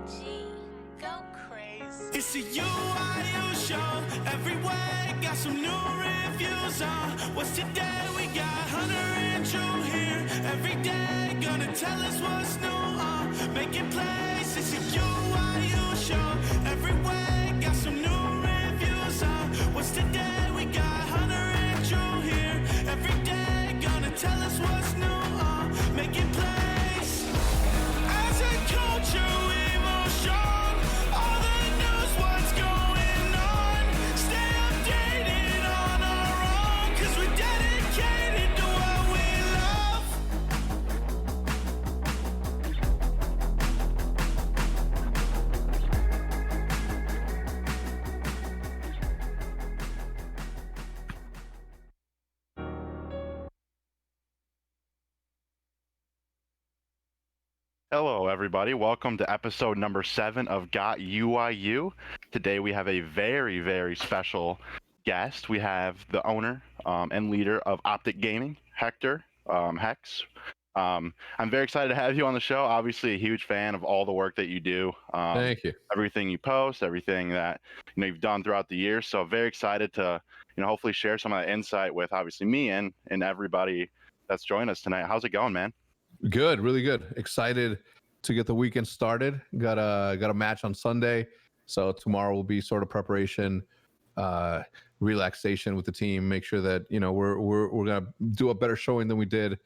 G, go crazy. It's a UYU show. Every week got some new reviews on. What's today? We got Hunter and Drew here. Every day gonna tell us what's new. Making plays. It's a UYU show. Every week got some new reviews on. What's today? We got Hunter and Drew here. Every day gonna tell us what's new. Making plays. As a culture, we move strong. All the news, what's going on? Stay updated on our own, 'cause we're dedicated to what we love. Hello, everybody. Welcome to episode number 7 of GOT UYU. Today we have a very, very special guest. We have the owner and leader of OpTic Gaming, Hector, Hecz. I'm very excited to have you on the show. Obviously, a huge fan of all the work that you do. Thank you. Everything you post, everything that you've done throughout the year. So very excited to hopefully share some of that insight with obviously me and everybody that's joined us tonight. How's it going, man? Good, really good. Excited to get the weekend started. Got a match on Sunday, so tomorrow will be sort of preparation, relaxation with the team. Make sure that we're gonna do a better showing than we did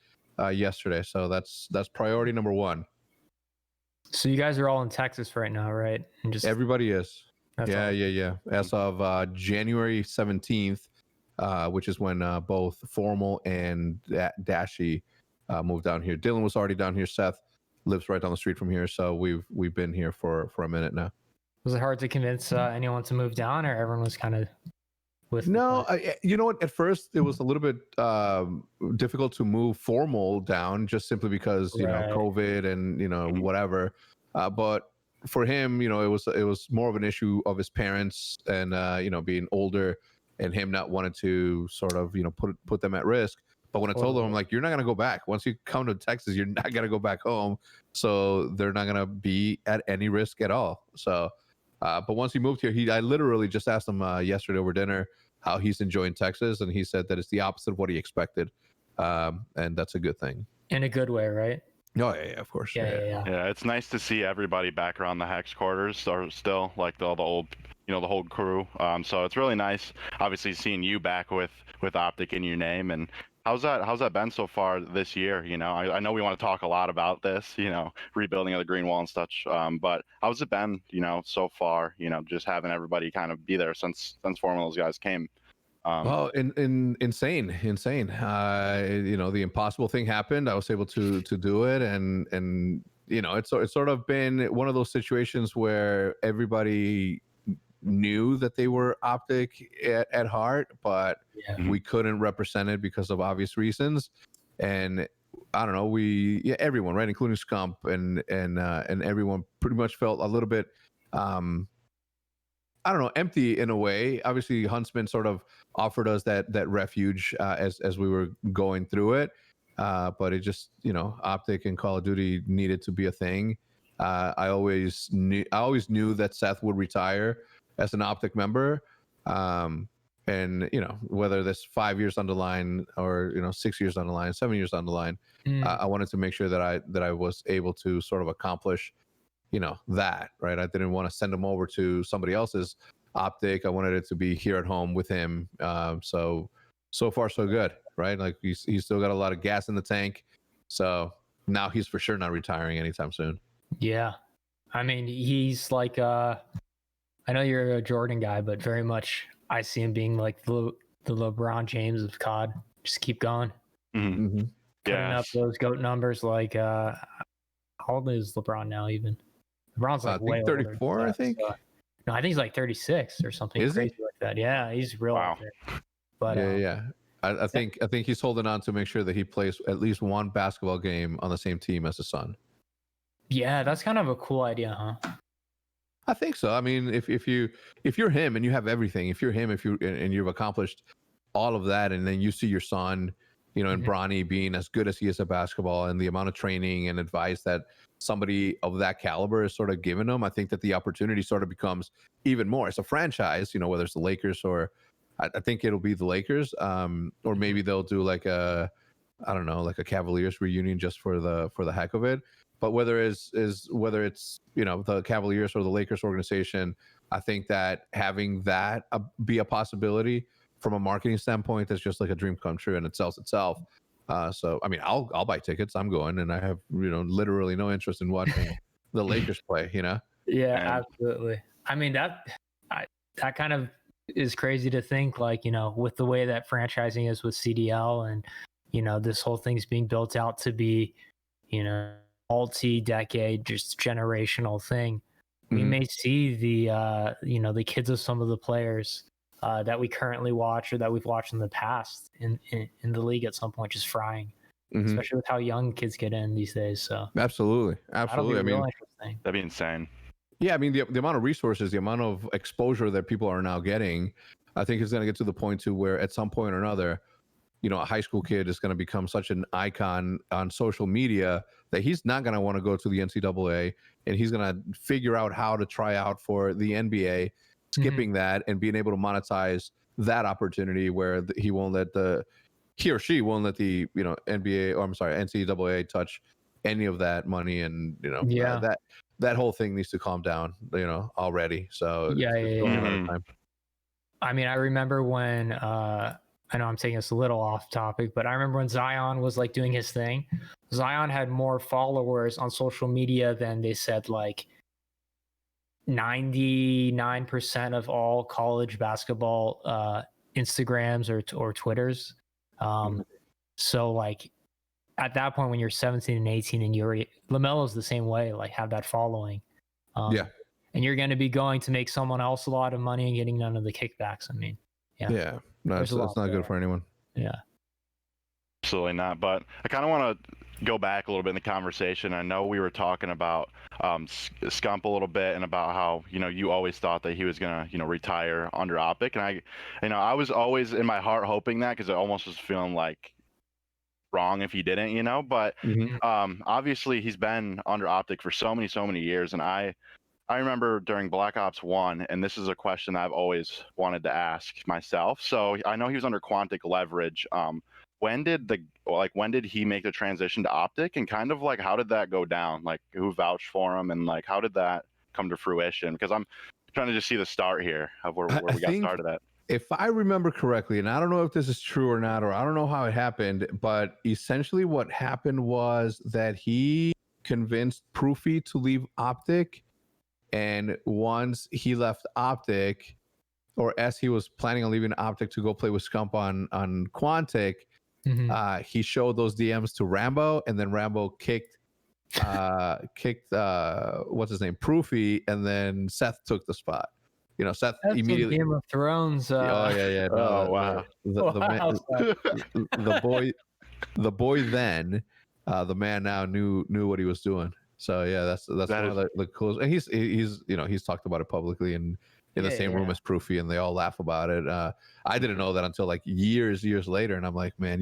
yesterday. So that's priority number one. So you guys are all in Texas right now, right? And just Everybody is. Yeah. awesome. As of January 17th, which is when both Formal and Dashi moved down here. Dylan was already down here. Seth lives right down the street from here, so we've been here for a minute now. Was it hard to convince anyone to move down, or everyone was kind of with? No, you know what? At first, it was a little bit difficult to move Formal down, just simply because Right. COVID and whatever. But for him, it was more of an issue of his parents and being older and him not wanting to sort of put them at risk. But when I told them, I'm like, you're not going to go back. Once you come to Texas, you're not going to go back home. So they're not going to be at any risk at all. So, but once he moved here, I literally just asked him yesterday over dinner how he's enjoying Texas. And he said that it's the opposite of what he expected. And that's a good thing. In a good way, right? Oh, yeah, of course. Yeah. Yeah, it's nice to see everybody back around the Hecz quarters, or still like the old, the whole crew. So it's really nice, obviously, seeing you back with OpTic in your name. And how's that been so far this year? I know we want to talk a lot about this, rebuilding of the green wall and such. But how's it been, so far? Just having everybody kind of be there since Formal those guys came. Insane. The impossible thing happened. I was able to do it, and it's sort of been one of those situations where everybody knew that they were OpTic at heart, but we couldn't represent it because of obvious reasons. And I don't know, everyone, right, including Scump and everyone, pretty much felt a little bit empty in a way. Obviously, Huntsman sort of offered us that refuge as we were going through it. But it just, OpTic and Call of Duty needed to be a thing. I always knew that Seth would retire as an OpTic member. And whether that's 5 years down the line or 6 years down the line, 7 years down the line, I wanted to make sure that I was able to sort of accomplish that, right? I didn't want to send him over to somebody else's OpTic. I wanted it to be here at home with him. So far so good, right? Like he's still got a lot of gas in the tank. So now he's for sure not retiring anytime soon. Yeah. I mean, he's like, I know you're a Jordan guy, but very much I see him being like the LeBron James of COD. Just keep going. Mm-hmm. Putting up those GOAT numbers. Like, how old is LeBron now even? LeBron's like way 34, older. I think. No, I think he's like 36 or something crazy like that. Yeah, he's real. Wow. Out there. But yeah. I think he's holding on to make sure that he plays at least one basketball game on the same team as his son. Yeah, that's kind of a cool idea, huh? I think so. I mean, if you're him and you have everything, if you're him, and you've accomplished all of that, and then you see your son, and Bronny being as good as he is at basketball, and the amount of training and advice that somebody of that caliber is sort of given them, I think that the opportunity sort of becomes even more. It's a franchise, whether it's the Lakers or I think it'll be the Lakers, or maybe they'll do like a Cavaliers reunion just for the heck of it. But whether it's the Cavaliers or the Lakers organization, I think that having that be a possibility from a marketing standpoint, that's just like a dream come true, and it sells itself. So I mean, I'll buy tickets. I'm going, and I have literally no interest in watching the Lakers play. Yeah, absolutely. I mean that kind of is crazy to think, like, with the way that franchising is with CDL, and this whole thing's being built out to be multi-decade, just generational thing. We may see the kids of some of the players that we currently watch or that we've watched in the past in the league at some point just frying, especially with how young kids get in these days. So absolutely. That'll be real interesting. That'd be insane. Yeah, I mean, the amount of resources, the amount of exposure that people are now getting, I think is going to get to the point to where at some point or another, a high school kid is going to become such an icon on social media that he's not going to want to go to the NCAA, and he's going to figure out how to try out for the NBA, skipping that and being able to monetize that opportunity where he or she won't let the NCAA touch any of that money, and that whole thing needs to calm down already. So time. I mean, I remember when I know I'm taking this a little off topic, but I remember when Zion was like doing his thing. Zion had more followers on social media than they said like 99% of all college basketball Instagrams or Twitters. So like at that point when you're 17 and 18 and LaMelo's the same way, like have that following. And you're going to be going to make someone else a lot of money and getting none of the kickbacks. I mean, yeah. No, it's not good for anyone. Yeah. Absolutely not. But I kind of want to go back a little bit in the conversation. I know we were talking about Scump a little bit and about how, you always thought that he was going to, retire under OpTic. And I was always in my heart hoping that, because it almost was feeling like wrong if he didn't, but obviously he's been under OpTic for so many years. And I remember during Black Ops 1, and this is a question I've always wanted to ask myself. So I know he was under Quantic Leverage. When did he make the transition to OpTic, and kind of like how did that go down? Like who vouched for him, and like how did that come to fruition? Because I'm trying to just see the start here of where we got started at. If I remember correctly, and I don't know if this is true or not, or I don't know how it happened, but essentially what happened was that he convinced Proofy to leave OpTic. And once he left OpTic, or as he was planning on leaving OpTic to go play with Scump on Quantic, he showed those DMs to Rambo, and then Rambo kicked what's his name, Proofy, and then Seth took the spot. Seth That's immediately. Game of Thrones. Yeah. No, wow. The boy then, the man now knew what he was doing. So yeah, that's one of the coolest. And he's talked about it publicly and in the same room as Proofy, and they all laugh about it. I didn't know that until like years later, and I'm like, man,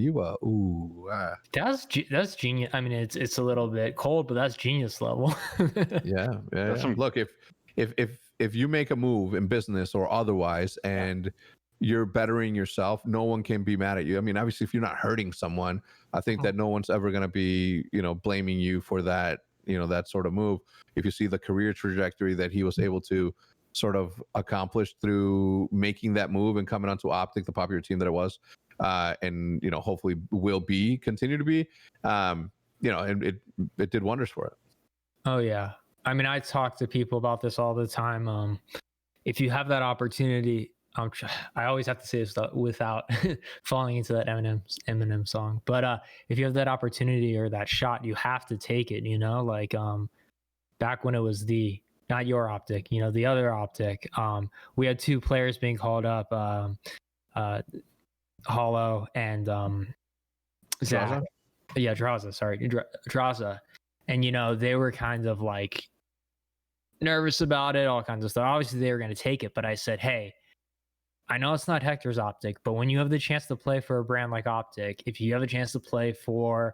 that's genius. I mean, it's a little bit cold, but that's genius level. Yeah. Look, if you make a move in business or otherwise, and you're bettering yourself, no one can be mad at you. I mean, obviously, if you're not hurting someone, I think that no one's ever going to be, blaming you for that. That sort of move. If you see the career trajectory that he was able to sort of accomplish through making that move and coming onto OpTic, the popular team that it was, and hopefully will continue to be, and it did wonders for it. Oh yeah, I mean, I talk to people about this all the time. If you have that opportunity, I always have to say this without falling into that Eminem song. But if you have that opportunity or that shot, you have to take it. Like back when it was not your OpTic, the other OpTic. We had two players being called up, Hollow and Zach. Yeah, Draza. Sorry, Draza. And they were kind of like nervous about it, all kinds of stuff. Obviously, they were going to take it, but I said, hey, I know it's not Hector's OpTic, but when you have the chance to play for a brand like OpTic, if you have a chance to play for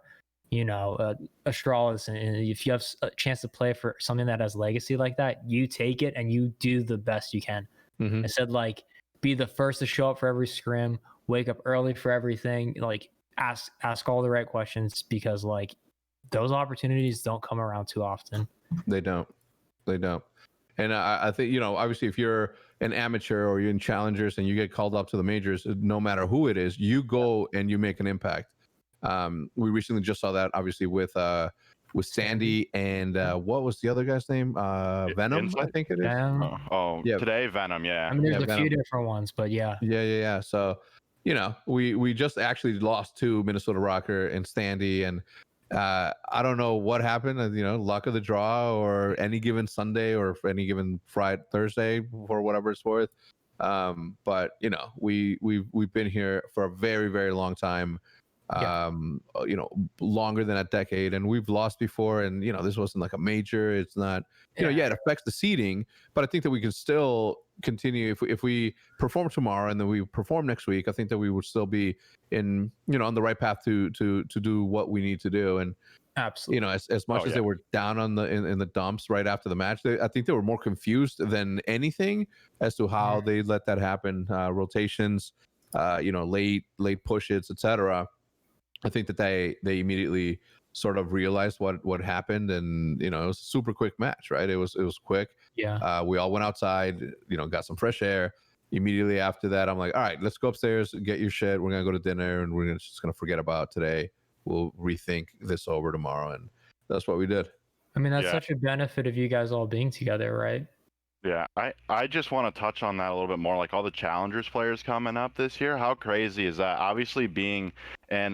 Astralis, and if you have a chance to play for something that has legacy like that, you take it and you do the best you can. Mm-hmm. Instead, like, be the first to show up for every scrim, wake up early for everything, like ask all the right questions, because like those opportunities don't come around too often. They don't. And I think, obviously if you're an amateur or you're in challengers and you get called up to the majors, no matter who it is, you go and you make an impact. We recently just saw that obviously with Sandy and what was the other guy's name? Venom, Insight? I think it is. Yeah. Today Venom, yeah. I mean, there's a Venom. few different ones, but yeah. Yeah. So, we just actually lost to Minnesota Rocker and Sandy, and I don't know what happened, luck of the draw or any given Sunday or any given Thursday or whatever it's worth. But we've been here for a very, very long time. Longer than a decade, and we've lost before, and this wasn't like a major. It's not, it affects the seeding, but I think that we can still continue if we perform tomorrow and then we perform next week. I think that we would still be in on the right path to do what we need to do. And absolutely, as much as they were down on in the dumps right after the match, I think they were more confused than anything as to how they let that happen. Rotations, late push-its, etc. I think that they immediately sort of realized what happened, and it was a super quick match, right? It was quick. Yeah. We all went outside, got some fresh air. Immediately after that, I'm like, all right, let's go upstairs, get your shit. We're gonna go to dinner, and we're just gonna forget about today. We'll rethink this over tomorrow, and that's what we did. I mean, that's such a benefit of you guys all being together, right? Yeah, I just want to touch on that a little bit more, like all the Challengers players coming up this year. How crazy is that? Obviously, being in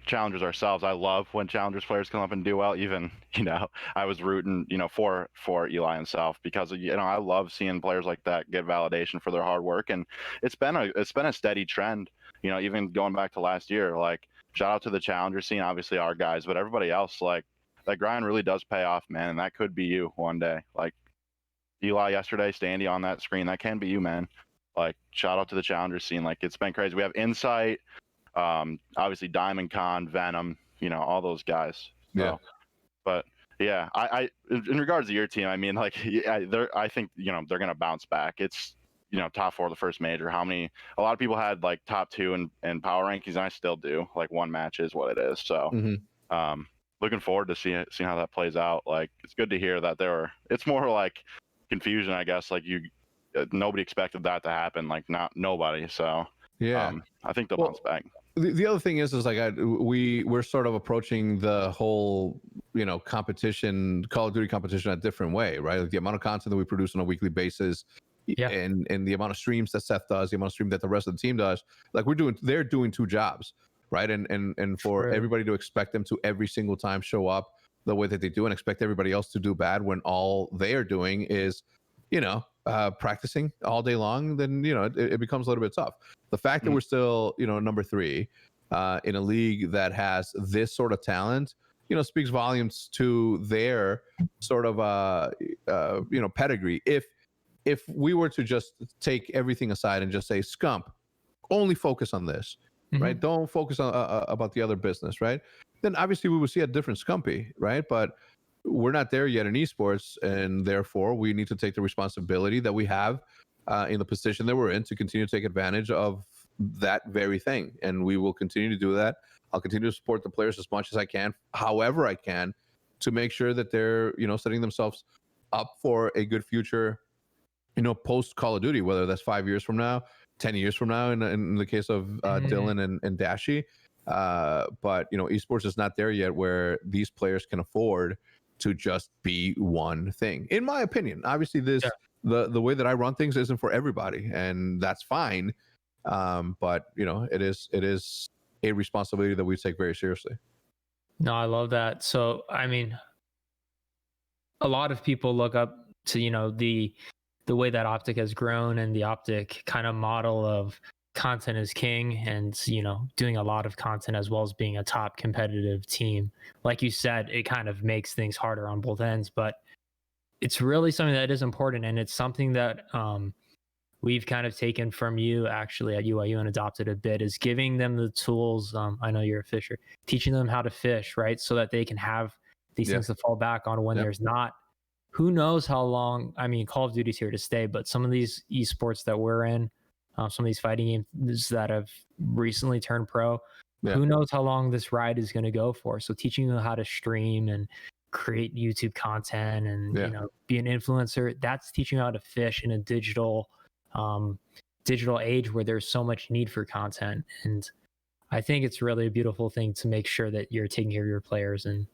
Challengers ourselves, I love when Challengers players come up and do well. Even, I was rooting, for Eli himself, because, I love seeing players like that get validation for their hard work. And it's been a steady trend, even going back to last year. Like, shout out to the Challenger scene, obviously our guys, but everybody else, like, that grind really does pay off, man. And that could be you one day. Like, Eli yesterday, Standy on that screen, that can be you, man. Like, shout out to the Challenger scene. Like, it's been crazy. We have Insight, obviously Diamond Con, Venom, all those guys. So, yeah. But yeah, I in regards to your team, I mean, like, I think they're gonna bounce back. It's top 4 of the first major. A lot of people had like top 2 in power rankings, and I still do. Like, one match is what it is. So looking forward to seeing how that plays out. Like, it's good to hear that it's more like confusion, I guess. Like, nobody expected that to happen, like nobody. So I think they'll bounce back. The other thing is like we're sort of approaching the whole competition, Call of Duty competition, a different way, right? Like, the amount of content that we produce on a weekly basis, and the amount of streams that Seth does, the amount of stream that the rest of the team does, like, they're doing 2 jobs, right? And for everybody to expect them to every single time show up the way that they do, and expect everybody else to do bad when all they are doing is practicing all day long, then it becomes a little bit tough. The fact that we're still number 3 in a league that has this sort of talent, speaks volumes to their sort of pedigree. If we were to just take everything aside and just say, Scump, only focus on this, right? Don't focus on about the other business, right? Then obviously we would see a different Scumpy, right? But we're not there yet in esports, and therefore we need to take the responsibility that we have in the position that we're in to continue to take advantage of that very thing. And we will continue to do that. I'll continue to support the players as much as I can, however I can, to make sure that they're, setting themselves up for a good future, post Call of Duty, whether that's 5 years from now, 10 years from now, in the case of Dylan and Dashi. But esports is not there yet where these players can afford to just be one thing, in my opinion. Obviously, the way that I run things isn't for everybody, and that's fine. But it is a responsibility that we take very seriously. No, I love that. So, I mean, a lot of people look up to the way that OpTic has grown, and the OpTic kind of model of content is king, and doing a lot of content as well as being a top competitive team. Like you said, it kind of makes things harder on both ends, but it's really something that is important, and it's something that we've kind of taken from you actually at UYU and adopted a bit is giving them the tools. I know you're a fisher, teaching them how to fish, right? So that they can have these things to fall back on when there's not, who knows how long. I mean, Call of Duty's here to stay, but some of these esports that we're in, some of these fighting games that have recently turned pro, who knows how long this ride is going to go for. So teaching them how to stream and create YouTube content and you know, be an influencer, that's teaching how to fish in a digital age where there's so much need for content. And I think it's really a beautiful thing to make sure that you're taking care of your players and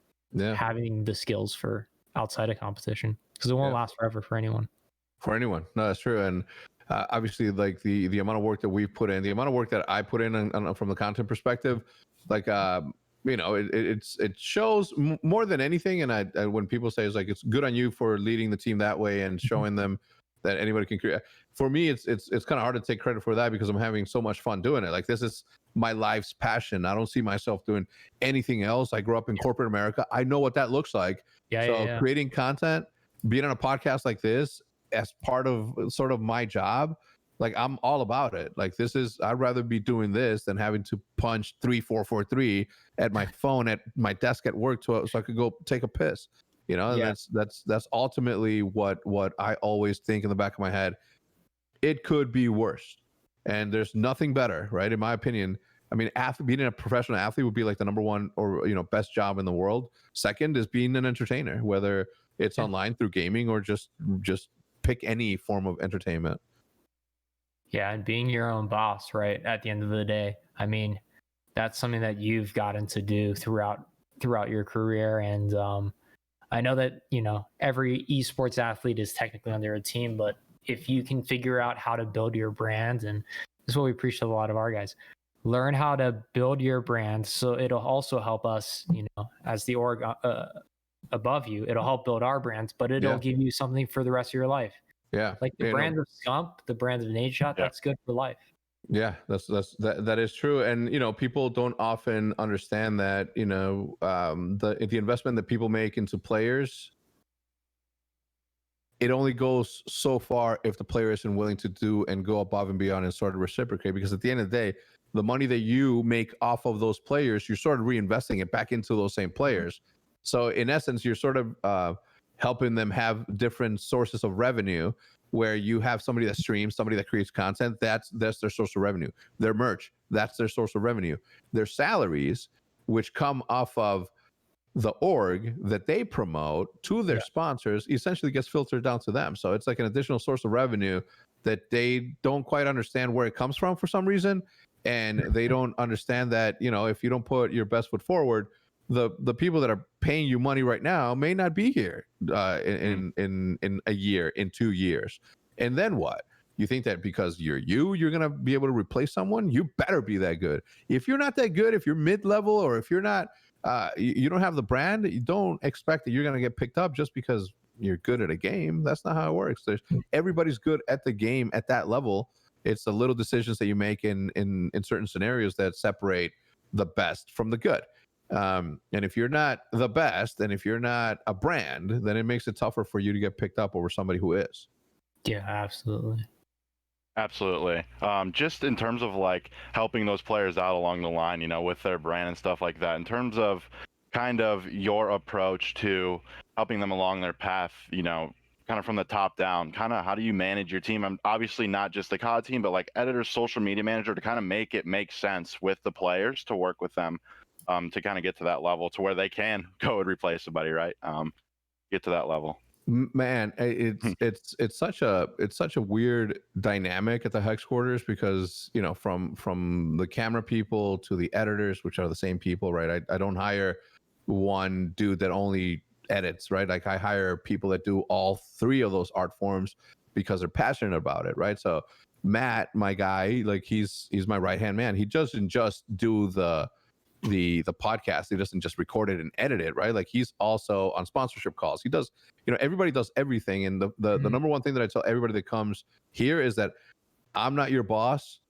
having the skills for outside of competition, because it won't last forever for anyone. No, that's true. And obviously, like the amount of work that we've put in, the amount of work that I put in from the content perspective, like you know, it shows more than anything. And I when people say it's like, it's good on you for leading the team that way and showing them that anybody can create. For me, it's kind of hard to take credit for that because I'm having so much fun doing it. Like, this is my life's passion. I don't see myself doing anything else. I grew up in corporate America. I know what that looks like. Creating content, being on a podcast like this as part of sort of my job, like, I'm all about it. Like, I'd rather be doing this than having to punch 3443 at my phone at my desk at work so I could go take a piss. You know, and that's ultimately what I always think in the back of my head. It could be worse, and there's nothing better, right? In my opinion. I mean, being a professional athlete would be like the number one or, you know, best job in the world. Second is being an entertainer, whether it's online through gaming or just pick any form of entertainment. Yeah, and being your own boss, right? At the end of the day, I mean, that's something that you've gotten to do throughout your career. And I know that, you know, every esports athlete is technically under a team, but if you can figure out how to build your brand, and this is what we preach to a lot of our guys, learn how to build your brand. So it'll also help us, you know, as the org above you, it'll help build our brands, but it'll give you something for the rest of your life. Yeah. Like the brand of Scump, the brand of Nade Shot, that's good for life. Yeah, that is true. And, you know, people don't often understand that, you know, the investment that people make into players, it only goes so far if the player isn't willing to do and go above and beyond and sort of reciprocate. Because at the end of the day, the money that you make off of those players, you're sort of reinvesting it back into those same players. So in essence, you're sort of helping them have different sources of revenue, where you have somebody that streams, somebody that creates content, that's their source of revenue. Their merch, that's their source of revenue. Their salaries, which come off of the org that they promote to their sponsors, essentially gets filtered down to them. So it's like an additional source of revenue that they don't quite understand where it comes from for some reason. And they don't understand that, you know, if you don't put your best foot forward, the people that are paying you money right now may not be here in a year, in 2 years. And then what? You think that because you're going to be able to replace someone? You better be that good. If you're not that good, if you're mid-level, or if you're not, you don't have the brand, you don't expect that you're going to get picked up just because you're good at a game. That's not how it works. Everybody's good at the game at that level. It's the little decisions that you make in certain scenarios that separate the best from the good. And if you're not the best, and if you're not a brand, then it makes it tougher for you to get picked up over somebody who is. Yeah, absolutely. Absolutely. Just in terms of like helping those players out along the line, you know, with their brand and stuff like that, in terms of kind of your approach to helping them along their path, you know, kind of from the top down, kind of how do you manage your team? I'm obviously not just the COD team, but like editor, social media manager, to kind of make it make sense with the players, to work with them, to kind of get to that level to where they can go and replace somebody, right? Get to that level. Man, it's such a weird dynamic at the Hecz quarters, because, you know, from the camera people to the editors, which are the same people, right? I don't hire one dude that only edits, right? Like, I hire people that do all three of those art forms because they're passionate about it, right? So Matt, my guy, like, he's my right hand man. He doesn't just do the podcast. He doesn't just record it and edit it, right? Like, he's also on sponsorship calls. He does, you know, everybody does everything. And the number one thing that I tell everybody that comes here is that I'm not your boss,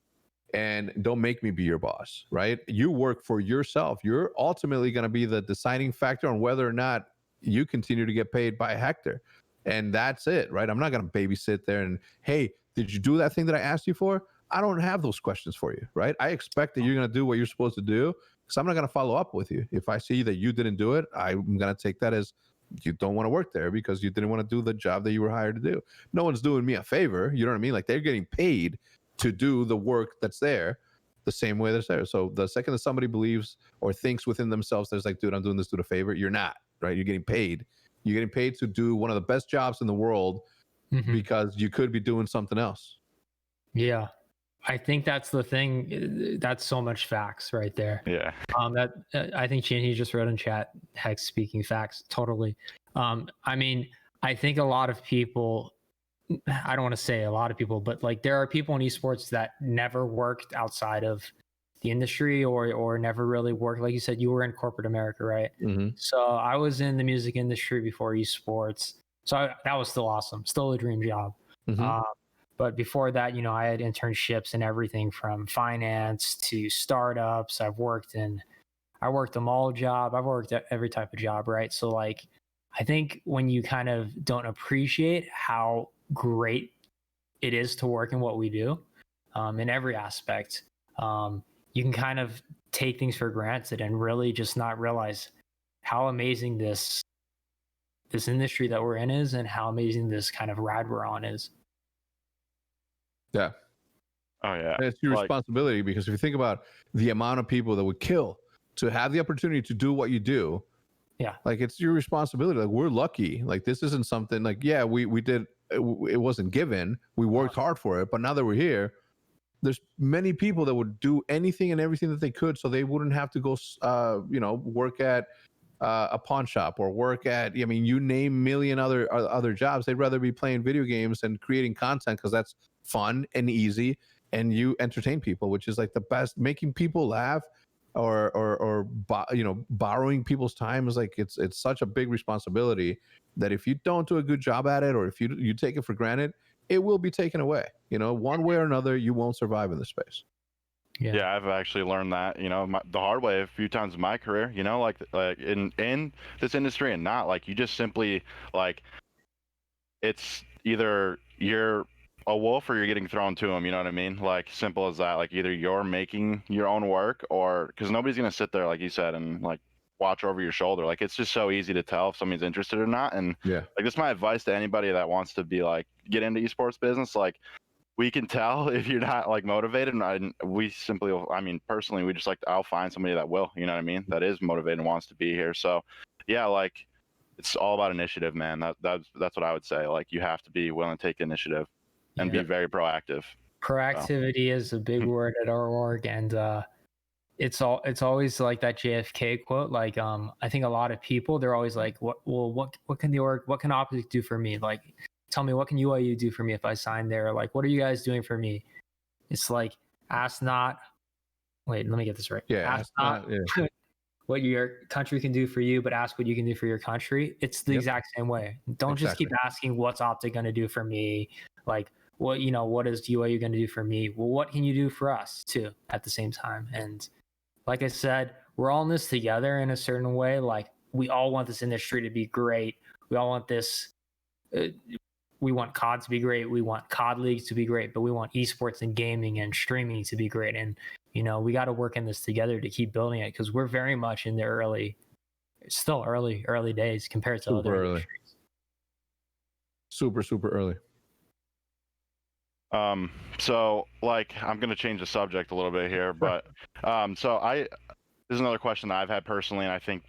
and don't make me be your boss, right? You work for yourself. You're ultimately going to be the deciding factor on whether or not you continue to get paid by Hector. And that's it, right? I'm not going to babysit there and, hey, Did you do that thing that I asked you for? I don't have those questions for you, right? I expect that you're going to do what you're supposed to do, because I'm not going to follow up with you. If I see that you didn't do it, I'm going to take that as you don't want to work there because you didn't want to do the job that you were hired to do. No one's doing me a favor. You know what I mean? Like, they're getting paid to do the work that's there the same way that's there. So the second that somebody believes or thinks within themselves, there's like, dude, I'm doing this dude a favor. You're not, right? You're getting paid. You're getting paid to do one of the best jobs in the world because you could be doing something else. Yeah. I think that's the thing. That's so much facts right there. Yeah. That I think Chinny just wrote in chat, Hecz speaking facts. Totally. I mean, I think a lot of people, I don't want to say a lot of people, but like there are people in esports that never worked outside of the industry or never really worked. Like you said, you were in corporate America, right? So I was in the music industry before esports. So that was still awesome. Still a dream job. But before that, you know, I had internships and everything from finance to startups. I've worked a mall job. I've worked at every type of job, right? So like, I think when you kind of don't appreciate how great it is to work in what we do, in every aspect, you can kind of take things for granted and really just not realize how amazing this industry that we're in is and how amazing this kind of ride we're on is. Yeah. Oh yeah. And it's your responsibility, because if you think about the amount of people that would kill to have the opportunity to do what you do, like it's your responsibility. Like, we're lucky. Like, this isn't something like, yeah, we did, it wasn't given. We worked hard for it, but now that we're here, there's many people that would do anything and everything that they could so they wouldn't have to go, work at a pawn shop or work at, I mean, you name million other jobs. They'd rather be playing video games and creating content because that's fun and easy, and you entertain people, which is like the best. Making people laugh or borrowing people's time is like, it's such a big responsibility that if you don't do a good job at it, or if you take it for granted, it will be taken away. You know, one way or another, you won't survive in this space. Yeah, I've actually learned that, you know, the hard way a few times in my career, you know, like in this industry, and not like, you just simply like, it's either you're a wolf or you're getting thrown to them, you know what I mean? Like, simple as that. Like, either you're making your own work, or because nobody's going to sit there, like you said, and like watch over your shoulder. Like, it's just so easy to tell if somebody's interested or not. And like, this is my advice to anybody that wants to be like, get into esports business. Like, we can tell if you're not like motivated, and we simply, I mean, personally, we just like, I'll find somebody that will, you know what I mean, that is motivated and wants to be here. So yeah, like, it's all about initiative, man. That's what I would say. Like, you have to be willing to take initiative and be very proactive. Proactivity is a big word at our org, and it's always like that JFK quote. Like, I think a lot of people, they're always like, what can the org, what can OpTic do for me? Like, tell me, what can UYU do for me if I sign there? Like, what are you guys doing for me? It's like, ask not. Wait, let me get this right. Ask not what your country can do for you, but ask what you can do for your country. It's the exact same way. Don't just keep asking, what's OpTic going to do for me? Like, what is UYU going to do for me? Well, what can you do for us too at the same time? And like I said, we're all in this together in a certain way. Like, we all want this industry to be great. We all want this. We want COD to be great. We want COD leagues to be great, but we want esports and gaming and streaming to be great. And, you know, we got to work in this together to keep building it, because we're very much in the early days compared to other industries. Super early. So like, I'm going to change the subject a little bit here, but this is another question that I've had personally, and I think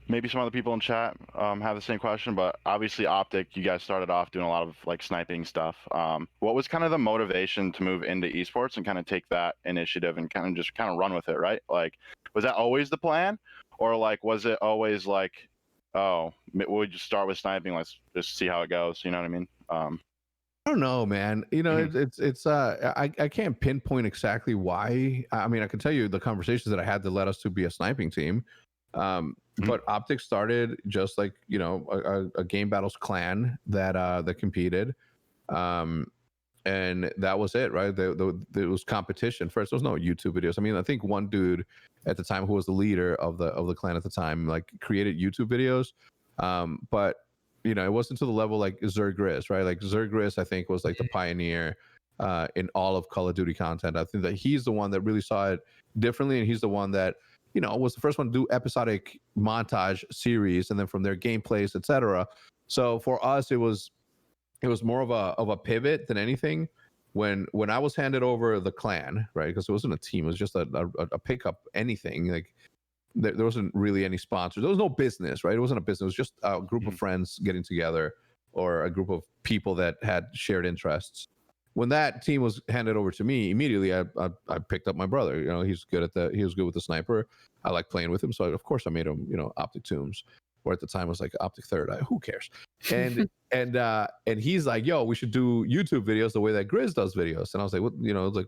maybe some other people in chat have the same question. But obviously, OpTic, you guys started off doing a lot of like sniping stuff. What was kind of the motivation to move into esports and kind of take that initiative and kind of run with it, right? Like, was that always the plan, or like, was it always like, oh, we'll just start with sniping, let's just see how it goes? You know what I mean? I don't know, man. You know, I can't pinpoint exactly why. I mean, I can tell you the conversations that I had that led us to be a sniping team. But OpTic started just like, you know, a Game Battles clan that competed. And that was it, right? There was competition. First, there was no YouTube videos. I mean, I think one dude at the time who was the leader of the clan at the time, like, created YouTube videos. But you know, it wasn't to the level like Zergris, right? Like, Zergris, I think, was like the pioneer in all of Call of Duty content. I think that he's the one that really saw it differently, and he's the one that was the first one to do episodic montage series, and then from their gameplays, etc. So for us, it was more of a pivot than anything. When I was handed over the clan, right? Because it wasn't a team, it was just a pickup, anything. Like there wasn't really any sponsors. There was no business, right? It wasn't a business. It was just a group of friends getting together, or a group of people that had shared interests. When that team was handed over to me, immediately I picked up my brother. He was good with the sniper. I like playing with him, so of course I made him, OpTic Tombs, or at the time it was like OpTic Third. Who cares? And and he's like, yo, we should do YouTube videos the way that Grizz does videos. And I was like,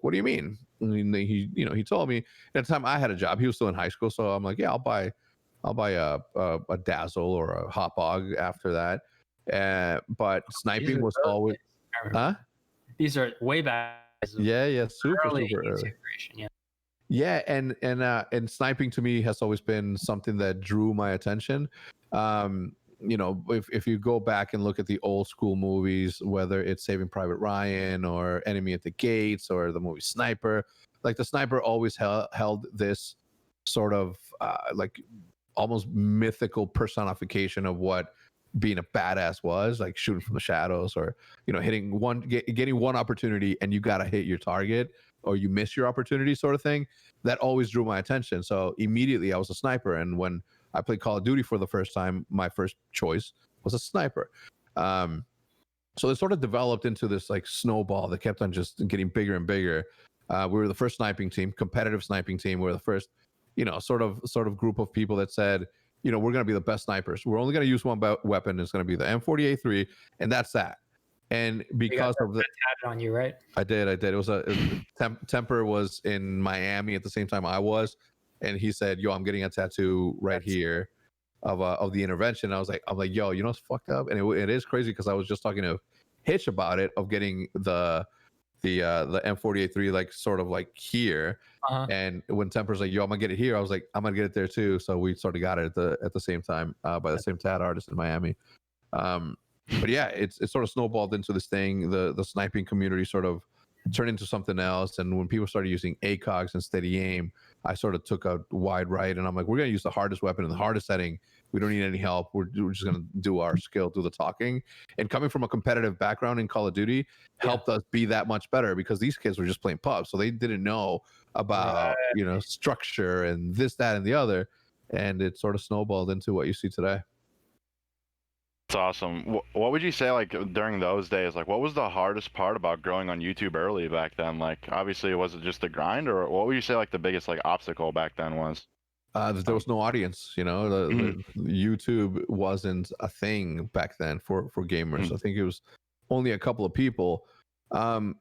what do you mean? And he told me. At the time I had a job. He was still in high school, so I'm like, yeah, I'll buy a Dazzle or a Hot Bog after that. But sniping was always, huh? These are way back. Yeah, super early. Yeah, and sniping to me has always been something that drew my attention. If you go back and look at the old school movies, whether it's Saving Private Ryan or Enemy at the Gates or the movie Sniper, like the sniper always held this sort of like almost mythical personification of what being a badass was, like shooting from the shadows, or getting one opportunity and you got to hit your target, or you miss your opportunity, sort of thing. That always drew my attention. So immediately I was a sniper, and when I played Call of Duty for the first time, my first choice was a sniper. So it sort of developed into this like snowball that kept on just getting bigger and bigger. We were the first sniping team, competitive sniping team. We were the first, sort of group of people that said, we're going to be the best snipers. We're only going to use one weapon. It's going to be the M48-3, and that's that. And because of the tattoo on you, right? I did. It was Temper was in Miami at the same time I was, and he said, "Yo, I'm getting a tattoo right here of the intervention." I was like, "Yo, what's fucked up?" And it is crazy because I was just talking to Hitch about it, of getting the M48-3 like sort of like here. And when Temper's like, "Yo, I'm gonna get it here," I was like, "I'm gonna get it there too." So we sort of got it at the same time by the same tat artist in Miami. But yeah, it sort of snowballed into this thing. The sniping community sort of turned into something else. And when people started using ACOGs and steady aim, I sort of took a wide right, and I'm like, we're going to use the hardest weapon in the hardest setting. We don't need any help. We're just going to do our skill, do the talking. And coming from a competitive background in Call of Duty helped us be that much better, because these kids were just playing pubs. So they didn't know about, structure and this, that, and the other. And it sort of snowballed into what you see today. That's awesome. What would you say, like, during those days, like, what was the hardest part about growing on YouTube early back then? Like, obviously, was it just the grind, or what would you say, like, the biggest, like, obstacle back then was? There was no audience, the YouTube wasn't a thing back then for gamers. I think it was only a couple of people.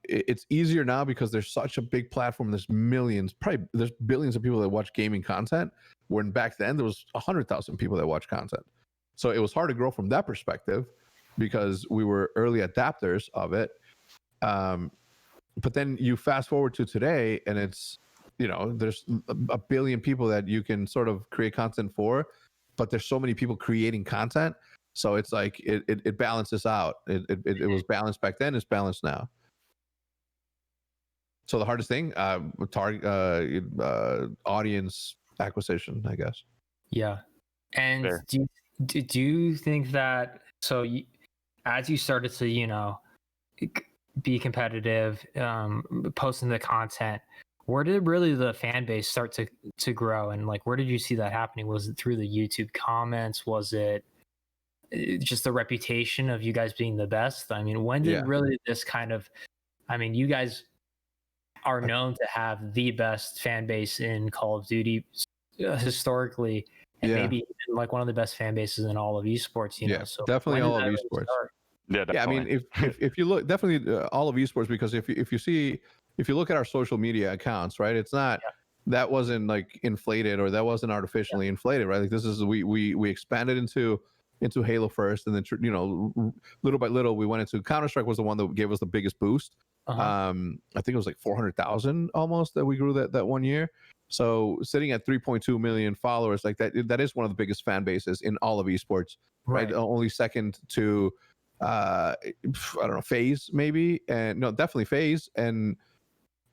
It's easier now because there's such a big platform. There's there's billions of people that watch gaming content, when back then there was 100,000 people that watch content. So it was hard to grow from that perspective, because we were early adapters of it. But then you fast forward to today, and it's, there's a billion people that you can sort of create content for, but there's so many people creating content. So it's like it balances out. It was balanced back then. It's balanced now. So the hardest thing, audience acquisition, I guess. Yeah. And Fair. do you think that, as you started to, be competitive, posting the content, where did really the fan base start to grow? And like, where did you see that happening? Was it through the YouTube comments? Was it just the reputation of you guys being the best? I mean, when did really this kind of, you guys are known to have the best fan base in Call of Duty historically, and maybe even like one of the best fan bases in all of esports, so definitely all of esports. Yeah, definitely. Yeah, I mean, if you look, definitely all of esports, because if you look at our social media accounts, right, it's not that wasn't like inflated, or that wasn't artificially inflated, right? Like, this is we expanded into Halo first, and then little by little we went into Counter-Strike. Was the one that gave us the biggest boost. I think it was like 400,000 almost that we grew that 1 year. So sitting at 3.2 million followers, like that is one of the biggest fan bases in all of esports, right? Only second to I don't know, phase maybe, and no, definitely phase. And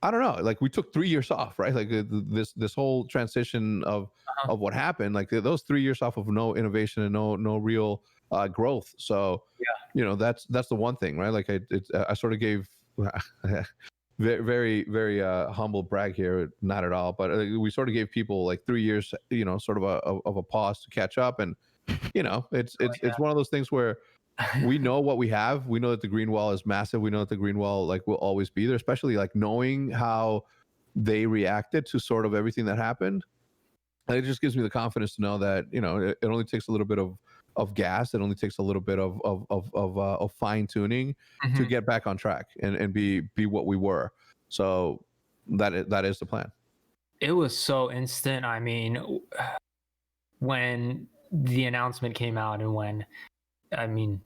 I don't know, like we took 3 years off, right? Like this whole transition of what happened, like those 3 years off of no innovation and no real growth. So that's the one thing, right? Like I sort of gave very very humble brag here, not at all, but we sort of gave people like 3 years, sort of a pause to catch up. And it's one of those things where we know what we have. We know that the green wall is massive. We know that the green wall like will always be there, especially like knowing how they reacted to sort of everything that happened. And it just gives me the confidence to know that it only takes a little bit of gas. It only takes a little bit of fine tuning to get back on track and be what we were. So that is the plan. It was so instant. I mean, when the announcement came out and when, I mean,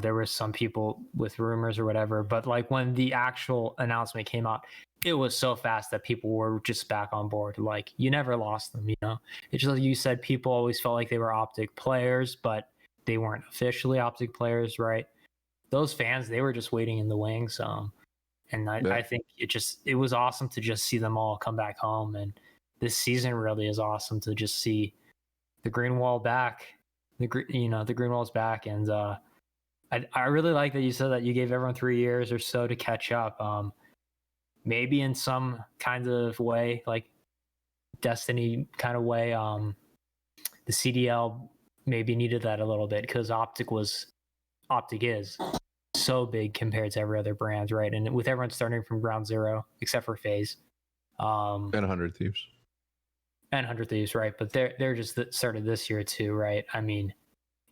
there were some people with rumors or whatever, but like when the actual announcement came out, it was so fast that people were just back on board. Like you never lost them, It's just like you said, people always felt like they were OpTic players, but they weren't officially OpTic players, right? Those fans, they were just waiting in the wings. And I think it was awesome to just see them all come back home. And this season really is awesome to just see the green wall back. The green wall's back. And I really like that you said that you gave everyone 3 years or so to catch up. Maybe in some kind of way, like Destiny kind of way, the CDL maybe needed that a little bit because OpTic is so big compared to every other brand, right? And with everyone starting from ground zero, except for FaZe. And 100 Thieves. And 100 Thieves, right? But they're just started this year too, right? I mean,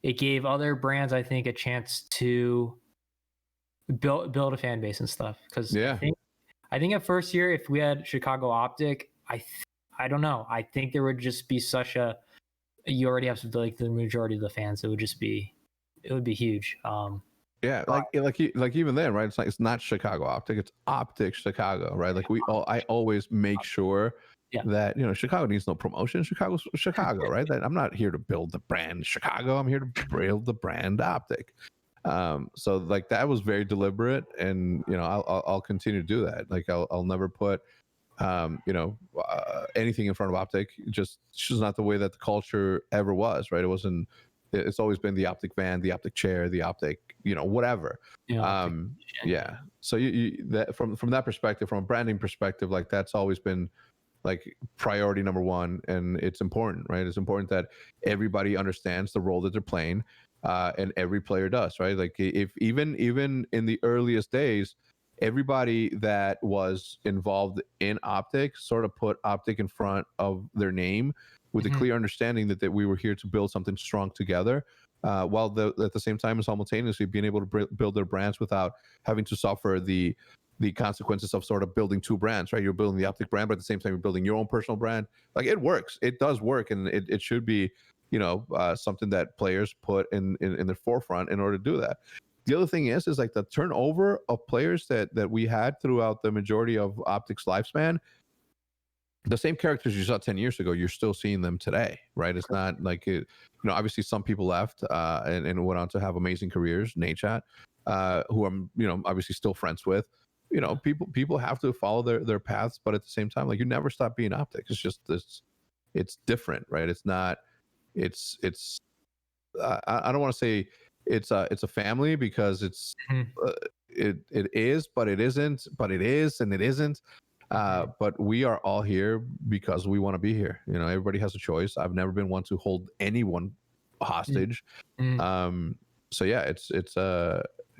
it gave other brands, I think, a chance to build a fan base and stuff. Because I think at first year, if we had Chicago OpTic, I don't know. I think there would just be you already have like the majority of the fans. It would be huge. Like even then, right? It's not Chicago OpTic, it's OpTic Chicago, right? Like I always make sure that Chicago needs no promotion. Chicago's Chicago, right? That I'm not here to build the brand Chicago. I'm here to build the brand OpTic. So like that was very deliberate, and I'll continue to do that. Like I'll never put anything in front of OpTic. It's just not the way that the culture ever was, right? It's always been the OpTic van, the OpTic chair, the OpTic, whatever. So you that from that perspective, from a branding perspective, like that's always been like priority number one, and it's important, right? It's important that everybody understands the role that they're playing, and every player does, right? Like if even in the earliest days, everybody that was involved in OpTic sort of put OpTic in front of their name with a clear understanding that we were here to build something strong together, while at the same time and simultaneously being able to build their brands without having to suffer the consequences of sort of building two brands, right? You're building the OpTic brand, but at the same time you're building your own personal brand. Like it works, it does work, and it should be something that players put in the forefront in order to do that. The other thing is like the turnover of players that we had throughout the majority of OpTic's lifespan. The same characters you saw 10 years ago, you're still seeing them today, right? It's not like it, obviously some people left and went on to have amazing careers. Nadeshot, who I'm, obviously still friends with. People have to follow their paths, but at the same time, like you never stop being OpTic. It's just it's different, right? It's not, I don't want to say it's a family because it is, but it isn't, but it is, and it isn't. But we are all here because we want to be here. Everybody has a choice. I've never been one to hold anyone hostage. So yeah, it's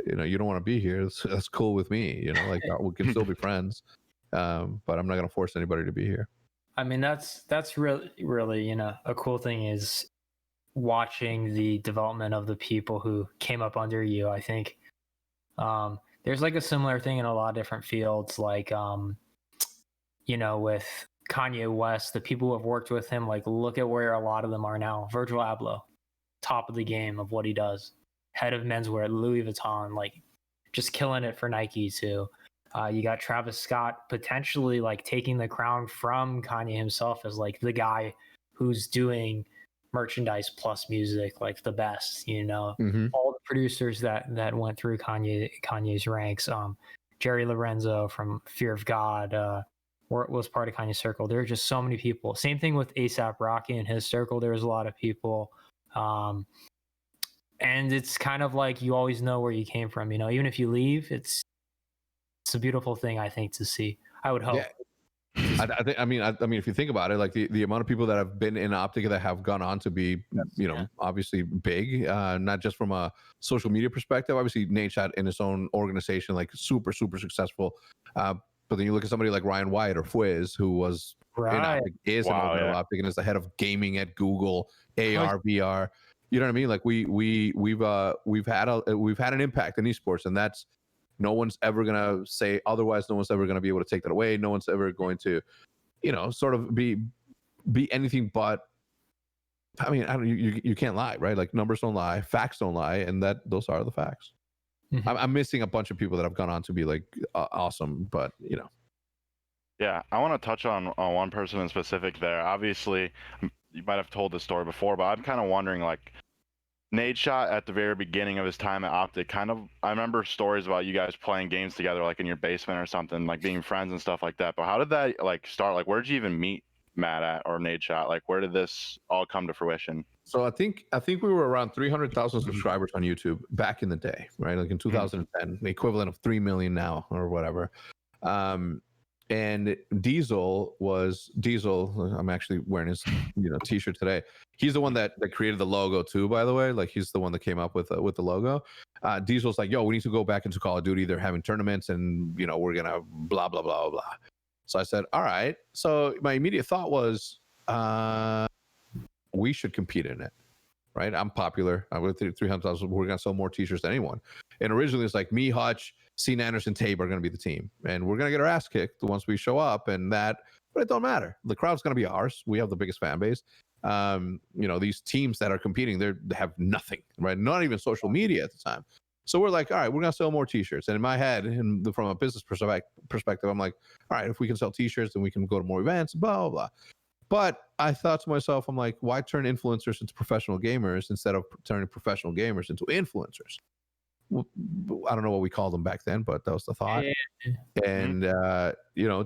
you don't want to be here. That's cool with me. Like we can still be friends. But I'm not gonna force anybody to be here. I mean, that's really a cool thing is watching the development of the people who came up under you. I think there's like a similar thing in a lot of different fields, like with Kanye West, the people who have worked with him, like look at where a lot of them are now. Virgil Abloh, top of the game of what he does, head of menswear at Louis Vuitton, like just killing it for Nike too. You got Travis Scott potentially like taking the crown from Kanye himself as like the guy who's doing merchandise plus music, like the best, Mhm. all the producers that went through Kanye's ranks. Jerry Lorenzo from Fear of God was part of Kanye's circle. There are just so many people. Same thing with ASAP Rocky and his circle. There was a lot of people. And it's kind of like you always know where you came from, even if you leave, it's a beautiful thing, I think, to see. I would hope. Yeah. I mean, if you think about it, like the amount of people that have been in OpTic that have gone on to be, obviously big, not just from a social media perspective. Obviously, Nate Shot in his own organization, like super, super successful. But then you look at somebody like Ryan White or Fwiz, who was in OpTic, is an owner of OpTic and is the head of gaming at Google, AR, VR. You know what I mean? Like we've had an impact in esports, and that's. No one's ever gonna say otherwise. No one's ever gonna be able to take that away. No one's ever going to, sort of be anything but. I mean, you can't lie, right? Like numbers don't lie, facts don't lie, and those are the facts. Mm-hmm. I'm missing a bunch of people that have gone on to be like awesome, but Yeah, I want to touch on one person in specific there. Obviously, you might have told this story before, but I'm kind of wondering, like, Nate Shot at the very beginning of his time at OpTic, I remember stories about you guys playing games together, like in your basement or something, like being friends and stuff like that. But how did that like start? Like, where did you even meet Matt at or Nate Shot? Like, where did this all come to fruition? So I think we were around 300,000 subscribers on YouTube back in the day, right? Like in 2010, the equivalent of 3 million now or whatever. And Diesel. I'm actually wearing his t-shirt today. He's the one that created the logo too, by the way. Like he's the one that came up with the logo. Diesel's like, yo, we need to go back into Call of Duty. They're having tournaments, and we're gonna blah blah blah blah. So I said, all right. So my immediate thought was, we should compete in it, right? I'm popular. I'm with 300,000. We're gonna sell more t-shirts than anyone. And originally it's like me, Hutch, Cena Anderson, Tabe are going to be the team, and we're going to get our ass kicked once we show up, but it don't matter. The crowd's going to be ours. We have the biggest fan base. These teams that are competing, they have nothing, right? Not even social media at the time. So we're like, all right, we're going to sell more t-shirts. And in my head, and from a business perspective, I'm like, all right, if we can sell t-shirts, then we can go to more events, blah, blah, blah. But I thought to myself, I'm like, why turn influencers into professional gamers instead of turning professional gamers into influencers? I don't know what we called them back then, but that was the thought. And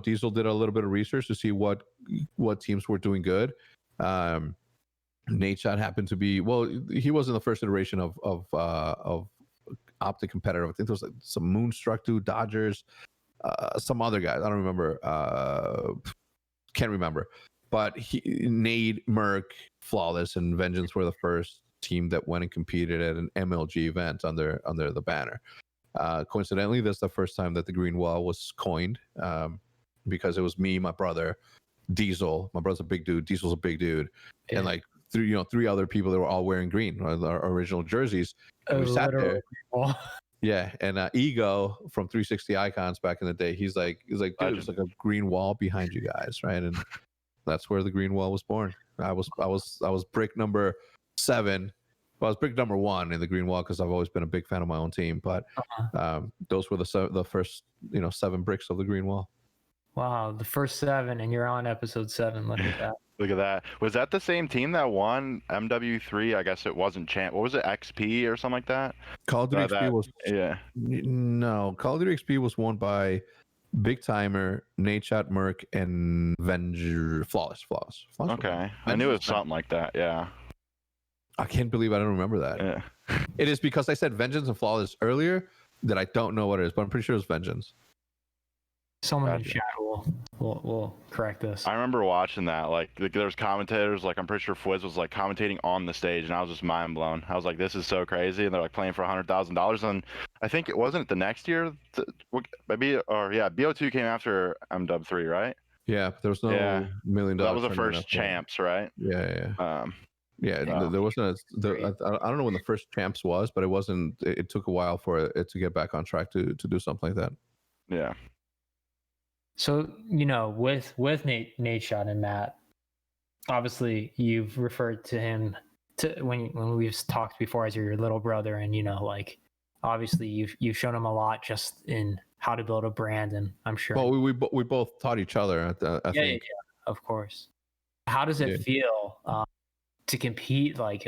Diesel did a little bit of research to see what teams were doing good. Nate Shot happened to be, he was in the first iteration of OpTic competitive. I think there was like some Moonstruck dude, Dodgers, some other guys. I don't remember. Can't remember. But Nate, Merc, Flawless, and Vengeance were the first team that went and competed at an MLG event under the banner. Coincidentally, that's the first time that the green wall was coined, because it was me, my brother, Diesel. My brother's a big dude. Diesel's a big dude, and like three other people that were all wearing green, our original jerseys. And we sat there. Yeah, and Ego from 360 Icons back in the day, he's like, dude, there's like a green wall behind you guys, right? And that's where the green wall was born. I was brick number 7. Well, I was brick number 1 in the green wall because I've always been a big fan of my own team. But those were the first 7 bricks of the green wall. Wow, the first 7, and you're on episode 7. Look at that. Look at that. Was that the same team that won MW3? I guess it wasn't champ. What was it, XP or something like that? Call of Duty XP was no. Call of Duty XP was won by Big Timer, Nate Shot, Merc, and Venger. Flawless. Okay, I knew it was something like that. Yeah. I can't believe I don't remember that. Yeah. It is because I said Vengeance and Flawless earlier that I don't know what it is, but I'm pretty sure it's Vengeance. Someone in chat will correct this. I remember watching that. Like there's commentators. Like I'm pretty sure Fwiz was like commentating on the stage, and I was just mind blown. I was like, "This is so crazy!" And they're like playing for $100,000. And I think it wasn't the next year. BO2 came after MW3, right? Yeah, there was no $1 million. That was the first champs, right? Yeah. There wasn't. I don't know when the first champs was, but it wasn't. It took a while for it to get back on track to do something like that. Yeah. So with Nate Shot and Matt, obviously you've referred to him when we've talked before as your little brother, and like obviously you've shown him a lot just in how to build a brand, and I'm sure. Well, we both taught each other. I think. Yeah, of course. How does it feel to compete, like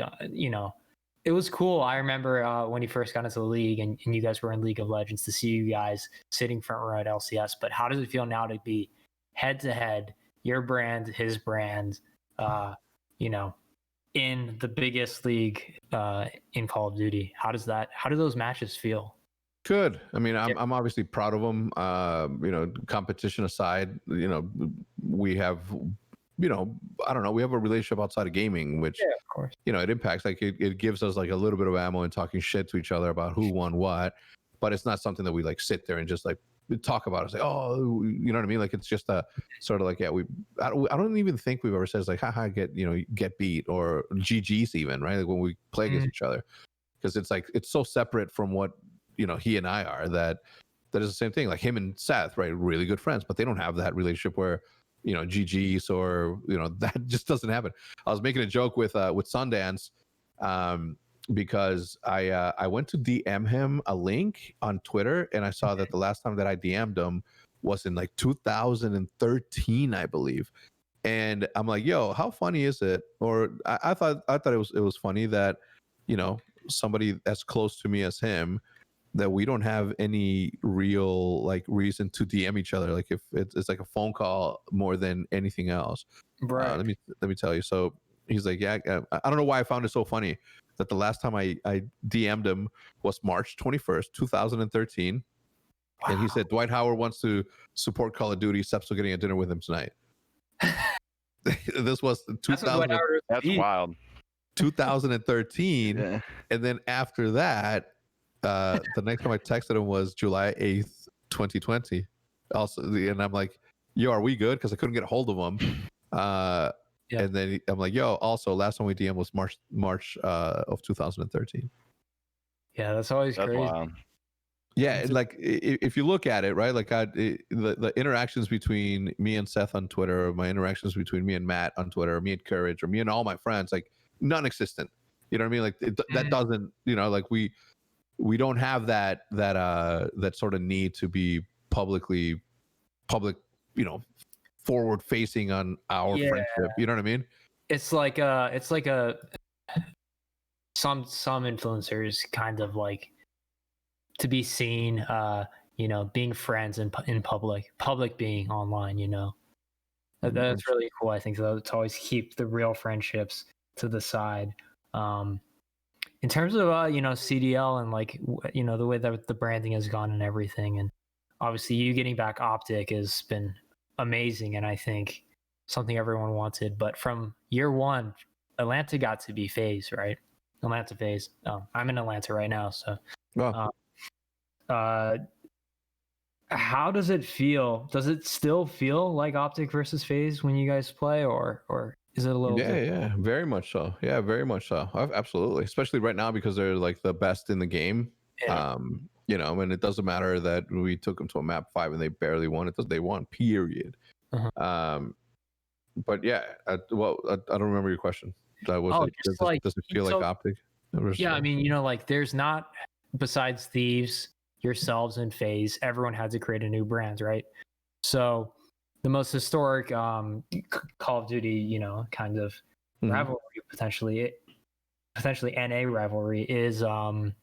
it was cool. I remember when you first got into the league and you guys were in League of Legends, to see you guys sitting front row at LCS. But how does it feel now to be head to head, your brand, his brand, in the biggest league in Call of Duty? How do those matches feel? Good. I mean, I'm obviously proud of them. Competition aside, we have, I don't know, we have a relationship outside of gaming, which, of course, it impacts, like it gives us like a little bit of ammo and talking shit to each other about who won what, but it's not something that we like sit there and just like talk about it. Say, oh, you know what I mean? Like, it's just a sort of like, I don't even think we've ever said like, haha, get beat, or GG's even, right? Like when we play against each other, because it's like, it's so separate from what, he and I are, that is the same thing. Like him and Seth, right? Really good friends, but they don't have that relationship where, GG's or, that just doesn't happen. I was making a joke with Sundance, because I went to DM him a link on Twitter, and I saw that the last time that I DM'd him was in like 2013, I believe. And I'm like, yo, how funny is it? Or I thought it was funny that, somebody as close to me as him, that we don't have any real like reason to DM each other. Like if it's like a phone call more than anything else. Right. Let me tell you. So he's like, yeah, I don't know why I found it so funny that the last time I DM'd him was March 21st, 2013. Wow. And he said, Dwight Howard wants to support Call of Duty. Steps to getting a dinner with him tonight. This was 2000. That's wild. 2013. Yeah. And then after that, the next time I texted him was July 8th, 2020. Also, and I'm like, yo, are we good? Because I couldn't get a hold of him. And then I'm like, yo, also last time we DM was March of 2013. Yeah, that's always crazy. Wild. Yeah, like if you look at it, right, like the interactions between me and Seth on Twitter, or my interactions between me and Matt on Twitter, or me and Courage, or me and all my friends, like non-existent. You know what I mean? Like that doesn't, like we don't have that sort of need to be public, forward facing on our friendship. You know what I mean? It's like some influencers kind of like to be seen, being friends in public being online, that's really cool. I think to always keep the real friendships to the side. In terms of CDL and like the way that the branding has gone and everything, and obviously you getting back OpTic has been amazing, and I think something everyone wanted. But from year one, Atlanta got to be FaZe, right? Atlanta FaZe. I'm in Atlanta right now, so. Wow. How does it feel? Does it still feel like OpTic versus FaZe when you guys play, or is it a little different? Yeah, very much so. Yeah, very much so. Absolutely. Especially right now because they're like the best in the game. Yeah. And it doesn't matter that we took them to a map 5 and they barely won it. They won, period. Uh-huh. But yeah, I don't remember your question. Does it feel like OpTic? Yeah, I mean, like there's not, besides Thieves, yourselves, and FaZe, everyone had to create a new brand, right? So the most historic Call of Duty, kind of rivalry, potentially NA rivalry, is OpTic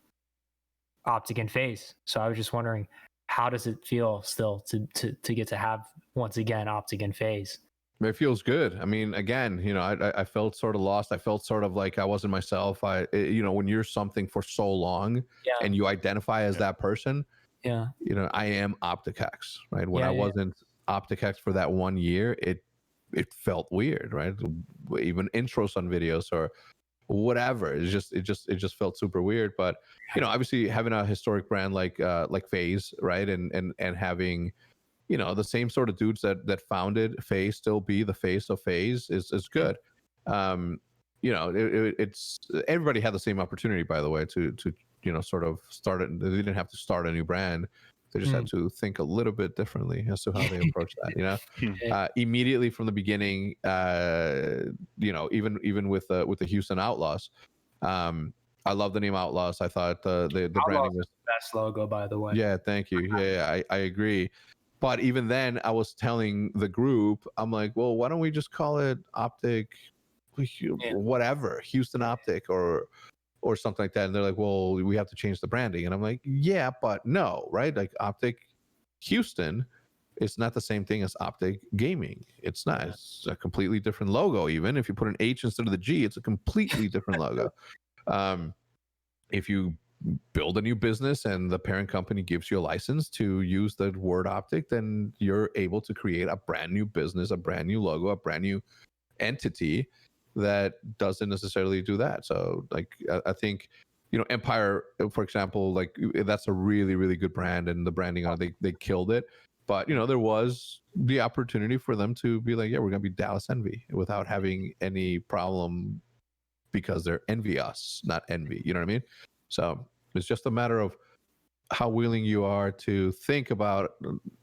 and FaZe. So I was just wondering, how does it feel still to get to have once again OpTic and FaZe? It feels good. I mean, again, I felt sort of lost. I felt sort of like I wasn't myself. When you're something for so long and you identify as that person, I am OpTic Hecz, right? When I wasn't OpTic Hecz for that 1 year, it felt weird, right? Even intros on videos or whatever, it just felt super weird. But obviously having a historic brand like FaZe, right, and having the same sort of dudes that founded FaZe still be the face of FaZe is good. It's everybody had the same opportunity, by the way, to sort of start it. They didn't have to start a new brand. They just had to think a little bit differently as to how they approach that. Immediately from the beginning, even with the Houston Outlaws, I love the name Outlaws. I thought the branding was the best logo, by the way. Yeah, thank you. Yeah, I agree. But even then, I was telling the group, I'm like, well, why don't we just call it OpTic whatever, Houston Optic or something like that. And they're like, well, we have to change the branding. And I'm like, yeah, but no, right? Like Optic Houston, it's not the same thing as Optic Gaming. It's not. It's a completely different logo. Even if you put an H instead of the G, it's a completely different logo. If you build a new business and the parent company gives you a license to use the word Optic, then you're able to create a brand new business, a brand new logo, a brand new entity that doesn't necessarily do that. So like I think, you know, Empire, for example, like that's a really, really good brand, and the branding on it, they killed it. But you know, there was the opportunity for them to be like, yeah, we're gonna be Dallas Envy without having any problem, because they're envy us, not envy. You know what I mean? So it's just a matter of how willing you are to think about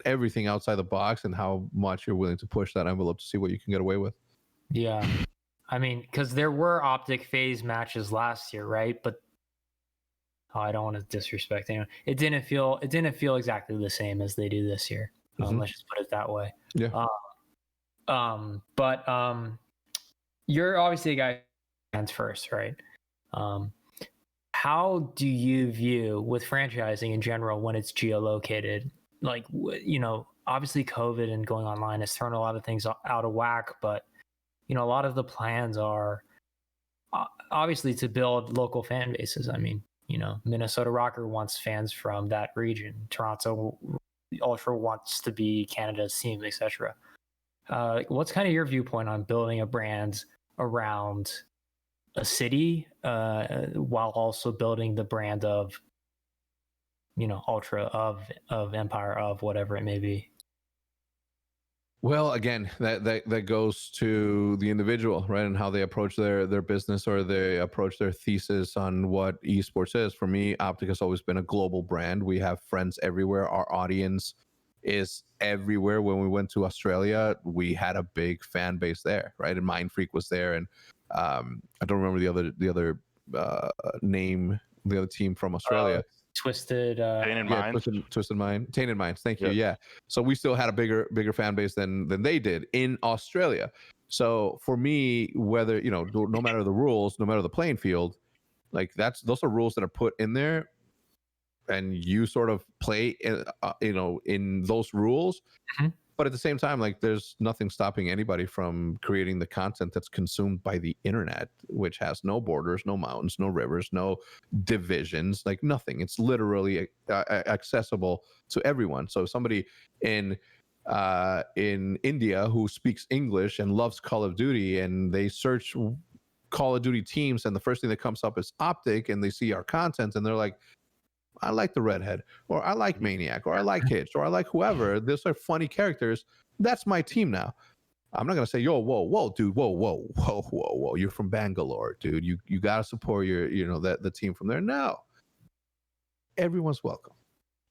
everything outside the box and how much you're willing to push that envelope to see what you can get away with. Yeah. I mean, because there were Optic phase matches last year, right? But I don't want to disrespect anyone. It didn't feel exactly the same as they do this year. Let's just put it that way. Yeah. But you're obviously a guy fans first, right? How do you view with franchising in general when it's geolocated? Like, you know, obviously COVID and going online has thrown a lot of things out of whack, but you know, a lot of the plans are obviously to build local fan bases. I mean, you know, Minnesota Rocker wants fans from that region. Toronto Ultra wants to be Canada's team, etc. What's kind of your viewpoint on building a brand around a city while also building the brand of, you know, Ultra, of Empire, of whatever it may be? Well, again, that goes to the individual, right, and how they approach their business, or they approach their thesis on what esports is. For me, OpTic has always been a global brand. We have friends everywhere. Our audience is everywhere. When we went to Australia, we had a big fan base there, right? And Mindfreak was there, and I don't remember the other name, the other team from Australia. Twisted Tainted Minds. Twisted Mind, Tainted Minds. Thank you. Yeah. So we still had a bigger fan base than they did in Australia. So for me, whether, you know, no matter the rules, no matter the playing field, like those are rules that are put in there, and you sort of play, you know, in those rules. But at the same time, like, there's nothing stopping anybody from creating the content that's consumed by the internet, which has no borders, no mountains, no rivers, no divisions, like nothing. It's literally accessible to everyone. So somebody in India who speaks English and loves Call of Duty, and they search Call of Duty teams, and the first thing that comes up is OpTic, and they see our content, and they're like, I like the redhead, or I like Maniac, or I like Hecz, or I like whoever. Those are funny characters. That's my team now. I'm not gonna say, yo, whoa, dude, whoa. You're from Bangalore, dude. You gotta support your, you know, the team from there. No, everyone's welcome.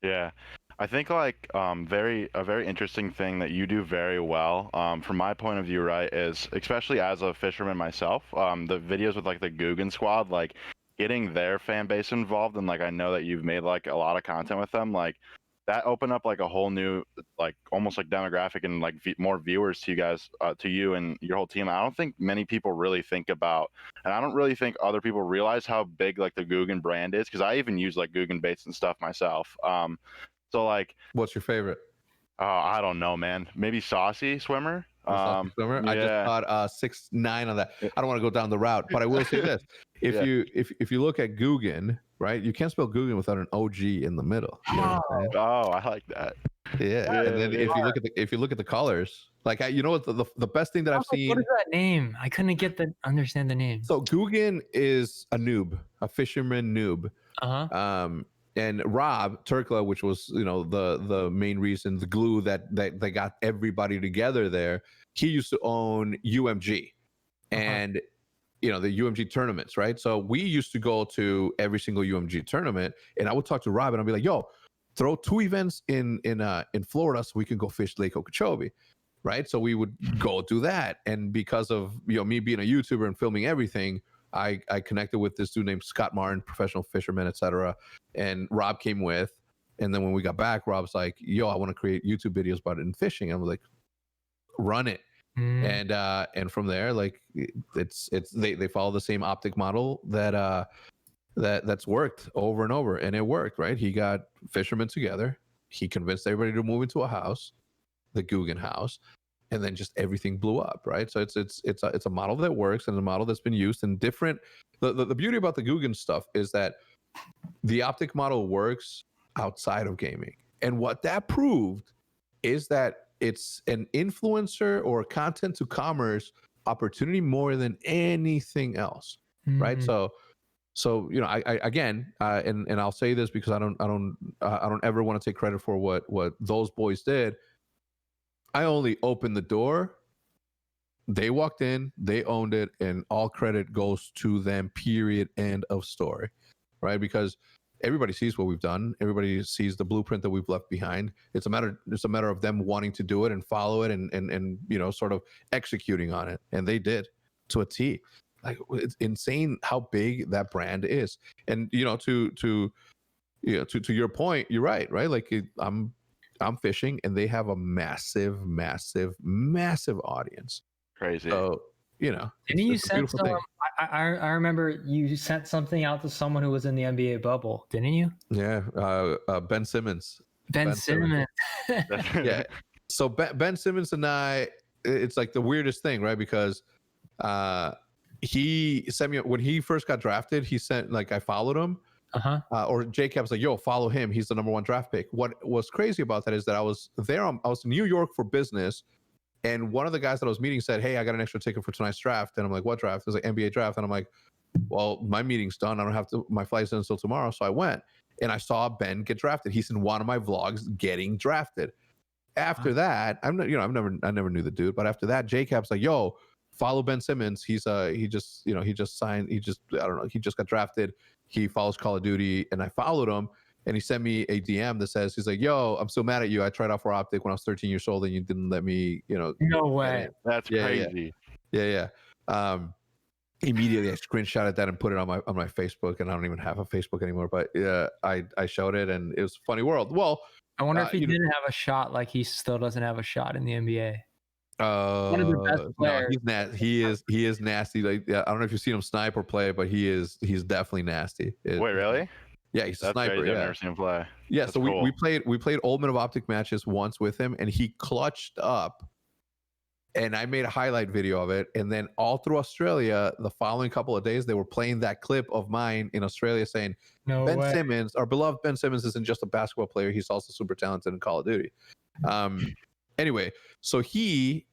Yeah, I think like a very interesting thing that you do very well, from my point of view, right, is especially as a fisherman myself, the videos with like the Guggen squad, like getting their fan base involved, and like I know that you've made like a lot of content with them, like that opened up like a whole new, like almost like demographic, and like more viewers to you guys, to you and your whole team. I don't think many people really think about, and I don't really think other people realize how big like the Guggen brand is, because I even use like Guggen baits and stuff myself. So like, what's your favorite? I don't know, man. Maybe Saucy Swimmer. Swimmer. Yeah. I just thought 6'9" on that. I don't want to go down the route, but I will say this: if you look at Guggen, right, you can't spell Guggen without an OG in the middle. You know what I'm saying? Oh, I like that. Yeah. And then if you look at the colors, like, you know what, the best thing that I've seen. What is that name? I couldn't understand the name. So Guggen is a noob, a fisherman noob. And Rob Turkla, which was, you know, the main reason, the glue that got everybody together there, he used to own UMG and, you know, the UMG tournaments, right? So we used to go to every single UMG tournament, and I would talk to Rob, and I'd be like, yo, throw 2 events in Florida so we can go fish Lake Okeechobee, right? So we would go do that. And because of, you know, me being a YouTuber and filming everything, I connected with this dude named Scott Martin, professional fisherman, etc. And Rob came with. And then when we got back, Rob's like, yo, I want to create YouTube videos about it in fishing. And I was like, run it. And from there, like they follow the same OpTic model that's worked over and over, and it worked, right? He got fishermen together. He convinced everybody to move into a house, the Guggen house, and then just everything blew up, right? So it's a model that works, and a model that's been used in different. The beauty about the Guggen stuff is that the OpTic model works outside of gaming, and what that proved is that it's an influencer or content to commerce opportunity more than anything else, right? So you know, I again, and I'll say this because I don't ever want to take credit for what those boys did. I only opened the door. They walked in, they owned it, and all credit goes to them. Period. End of story, right? Because everybody sees what we've done. Everybody sees the blueprint that we've left behind. It's a matter of them wanting to do it and follow it and you know, sort of executing on it, and they did to a T. Like, it's insane how big that brand is. And you know, to your point, you're right? Like, I'm fishing, and they have a massive audience. Crazy. So, you know, didn't you send someone? I remember you sent something out to someone who was in the NBA bubble, didn't you? Yeah, Ben Simmons. Ben Simmons. Yeah. So Ben Simmons and I, it's like the weirdest thing, right? Because he sent me when he first got drafted. He sent, like, I followed him. Or J-Cap's like, yo, follow him. He's the #1 draft pick. What was crazy about that is that I was in New York for business, and one of the guys that I was meeting said, hey, I got an extra ticket for tonight's draft. And I'm like, what draft? It was like NBA draft. And I'm like, well, my meeting's done. I don't have to, my flight's in until tomorrow. So I went, and I saw Ben get drafted. He's in one of my vlogs getting drafted. After that, I never knew the dude, but after that, J-Cap's like, yo, follow Ben Simmons. He just got drafted. He follows Call of Duty, and I followed him, and he sent me a DM that says, he's like, yo, I'm still mad at you. I tried out for OpTic when I was 13 years old, and you didn't let me, you know. No way. That's crazy. Yeah. Immediately I screenshotted that and put it on my Facebook, and I don't even have a Facebook anymore, but yeah, I showed it, and it was a funny world. Well, I wonder if he didn't have a shot, like he still doesn't have a shot in the NBA. One of the best players. No, he is nasty. Like, I don't know if you've seen him snipe or play, but he's definitely nasty. Wait, really? Yeah, he's a sniper. Crazy. Yeah. I've never seen him play. Yeah, That's so cool. we played Ultimate of OpTic matches once with him, and he clutched up, and I made a highlight video of it. And then all through Australia, the following couple of days, they were playing that clip of mine in Australia saying, Ben Simmons, our beloved Ben Simmons, isn't just a basketball player, he's also super talented in Call of Duty. Anyway, so he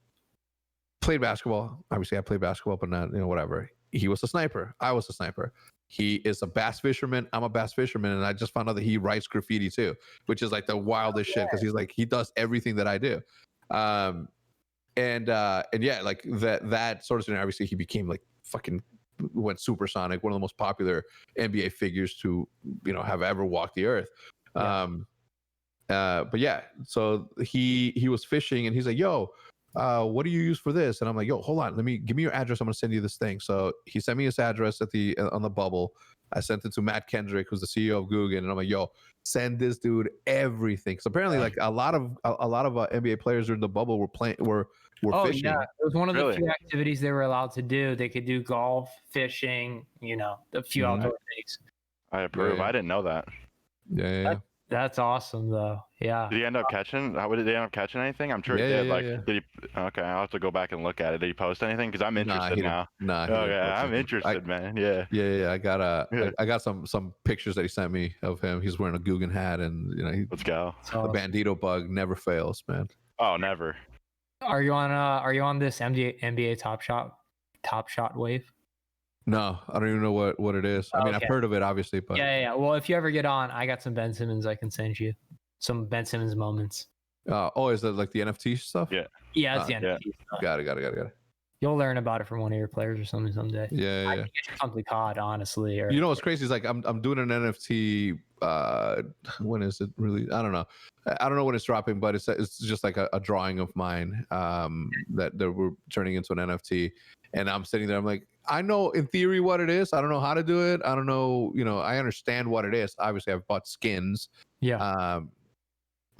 played basketball. Obviously, I played basketball, but not, you know, whatever. He was a sniper. I was a sniper. He is a bass fisherman. I'm a bass fisherman, and I just found out that he writes graffiti too, which is like the wildest shit, because he's like, he does everything that I do. And yeah, like that sort of thing. Obviously, he became like fucking went supersonic, one of the most popular NBA figures to, you know, have ever walked the earth. But yeah, so he was fishing, and he's like, yo, what do you use for this? And I'm like, yo, hold on, give me your address. I'm gonna send you this thing. So he sent me his address on the bubble. I sent it to Matt Kendrick, who's the CEO of Guggen, and I'm like, yo, send this dude everything. So apparently, like a lot of NBA players during the bubble were fishing. Yeah, it was one of the few activities they were allowed to do. They could do golf, fishing, you know, a few outdoor things. I approve. Yeah. I didn't know that. Yeah. That's awesome, though. Yeah. Did he end up catching? How did they end up catching anything? I'm sure he did. Did he? Okay, I'll have to go back and look at it. Did he post anything? Because I'm interested now. Okay, I'm interested, man. Yeah. I got some pictures that he sent me of him. He's wearing a Guggen hat, and you know, let's go. The Bandito bug never fails, man. Oh, never. Are you on this NBA Top Shot wave? No, I don't even know what it is. I mean, I've heard of it, obviously, but yeah. Well, if you ever get on, I got some Ben Simmons I can send you. Some Ben Simmons moments. Is that like the NFT stuff? Yeah, it's the NFT stuff. Got it. You'll learn about it from one of your players or something someday. Yeah. I can get you something caught, honestly. Or, you know what's crazy is like I'm doing an NFT. When is it really? I don't know. I don't know when it's dropping, but it's just like a drawing of mine that we're turning into an NFT. And I'm sitting there. I'm like, I know in theory what it is. I don't know how to do it. I don't know. You know, I understand what it is. Obviously, I've bought skins. Yeah.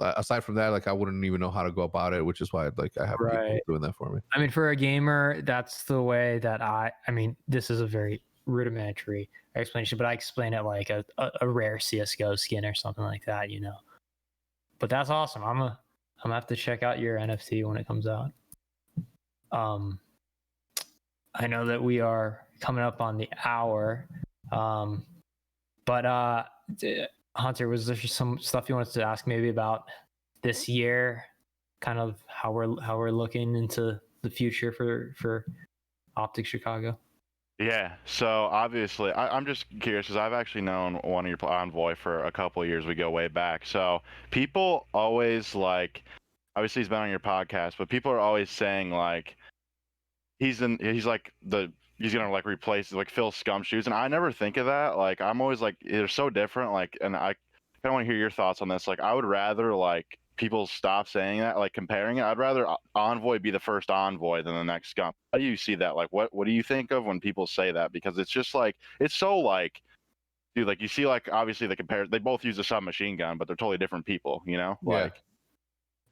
aside from that, like I wouldn't even know how to go about it, which is why like I have people Right. doing that for me. I mean, for a gamer, that's the way that I mean, this is a very rudimentary explanation, but I explain it like a rare CSGO skin or something like that, you know. But that's awesome. I'm gonna have to check out your NFT when it comes out. I know that we are coming up on the hour. But Hunter, was there some stuff you wanted to ask maybe about this year, kind of how we're looking into the future for OpTic Chicago? Yeah, so obviously, I'm just curious because I've actually known one of your Envoy for a couple of years. We go way back. So people always like, obviously he's been on your podcast, but people are always saying like, he's gonna like replace like Phil Scumshoes, and I never think of that. Like I'm always like, they're so different. Like, and I kind of want to hear your thoughts on this. Like I would rather like people stop saying that, like comparing it. I'd rather Envoy be the first Envoy than the next Scum. How do you see that? Like what do you think of when people say that? Because it's just like, it's so like, dude, like you see like obviously they both use a submachine gun, but they're totally different people, you know? Like,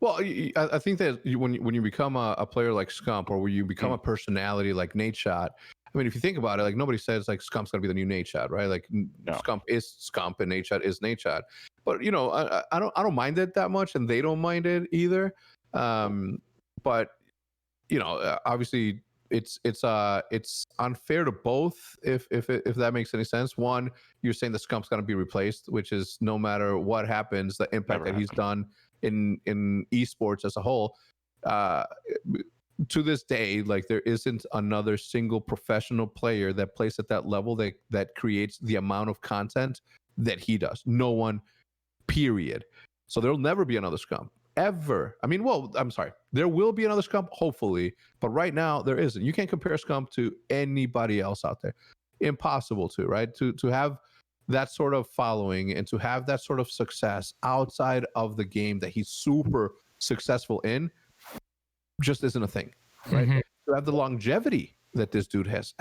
well, I think that when you become a player like Scump, or when you become a personality like Nate Shot, I mean, if you think about it, like nobody says like Scump's gonna be the new Nate Shot, right? Like Scump is Scump and Nate Shot is Nate Shot. But you know, I don't mind it that much, and they don't mind it either. But you know, obviously it's unfair to both if that makes any sense. One, you're saying the Scump's gonna be replaced, which is no matter what happens, the impact that he's done in esports as a whole, to this day, like there isn't another single professional player that plays at that level that creates the amount of content that he does. No one, period. So there'll never be another Scump ever. I mean, well, I'm sorry, there will be another Scump hopefully, but right now there isn't. You can't compare Scump to anybody else out there. Impossible to, right? To have that sort of following and to have that sort of success outside of the game that he's super successful in just isn't a thing, right? Mm-hmm. To have the longevity that this dude has,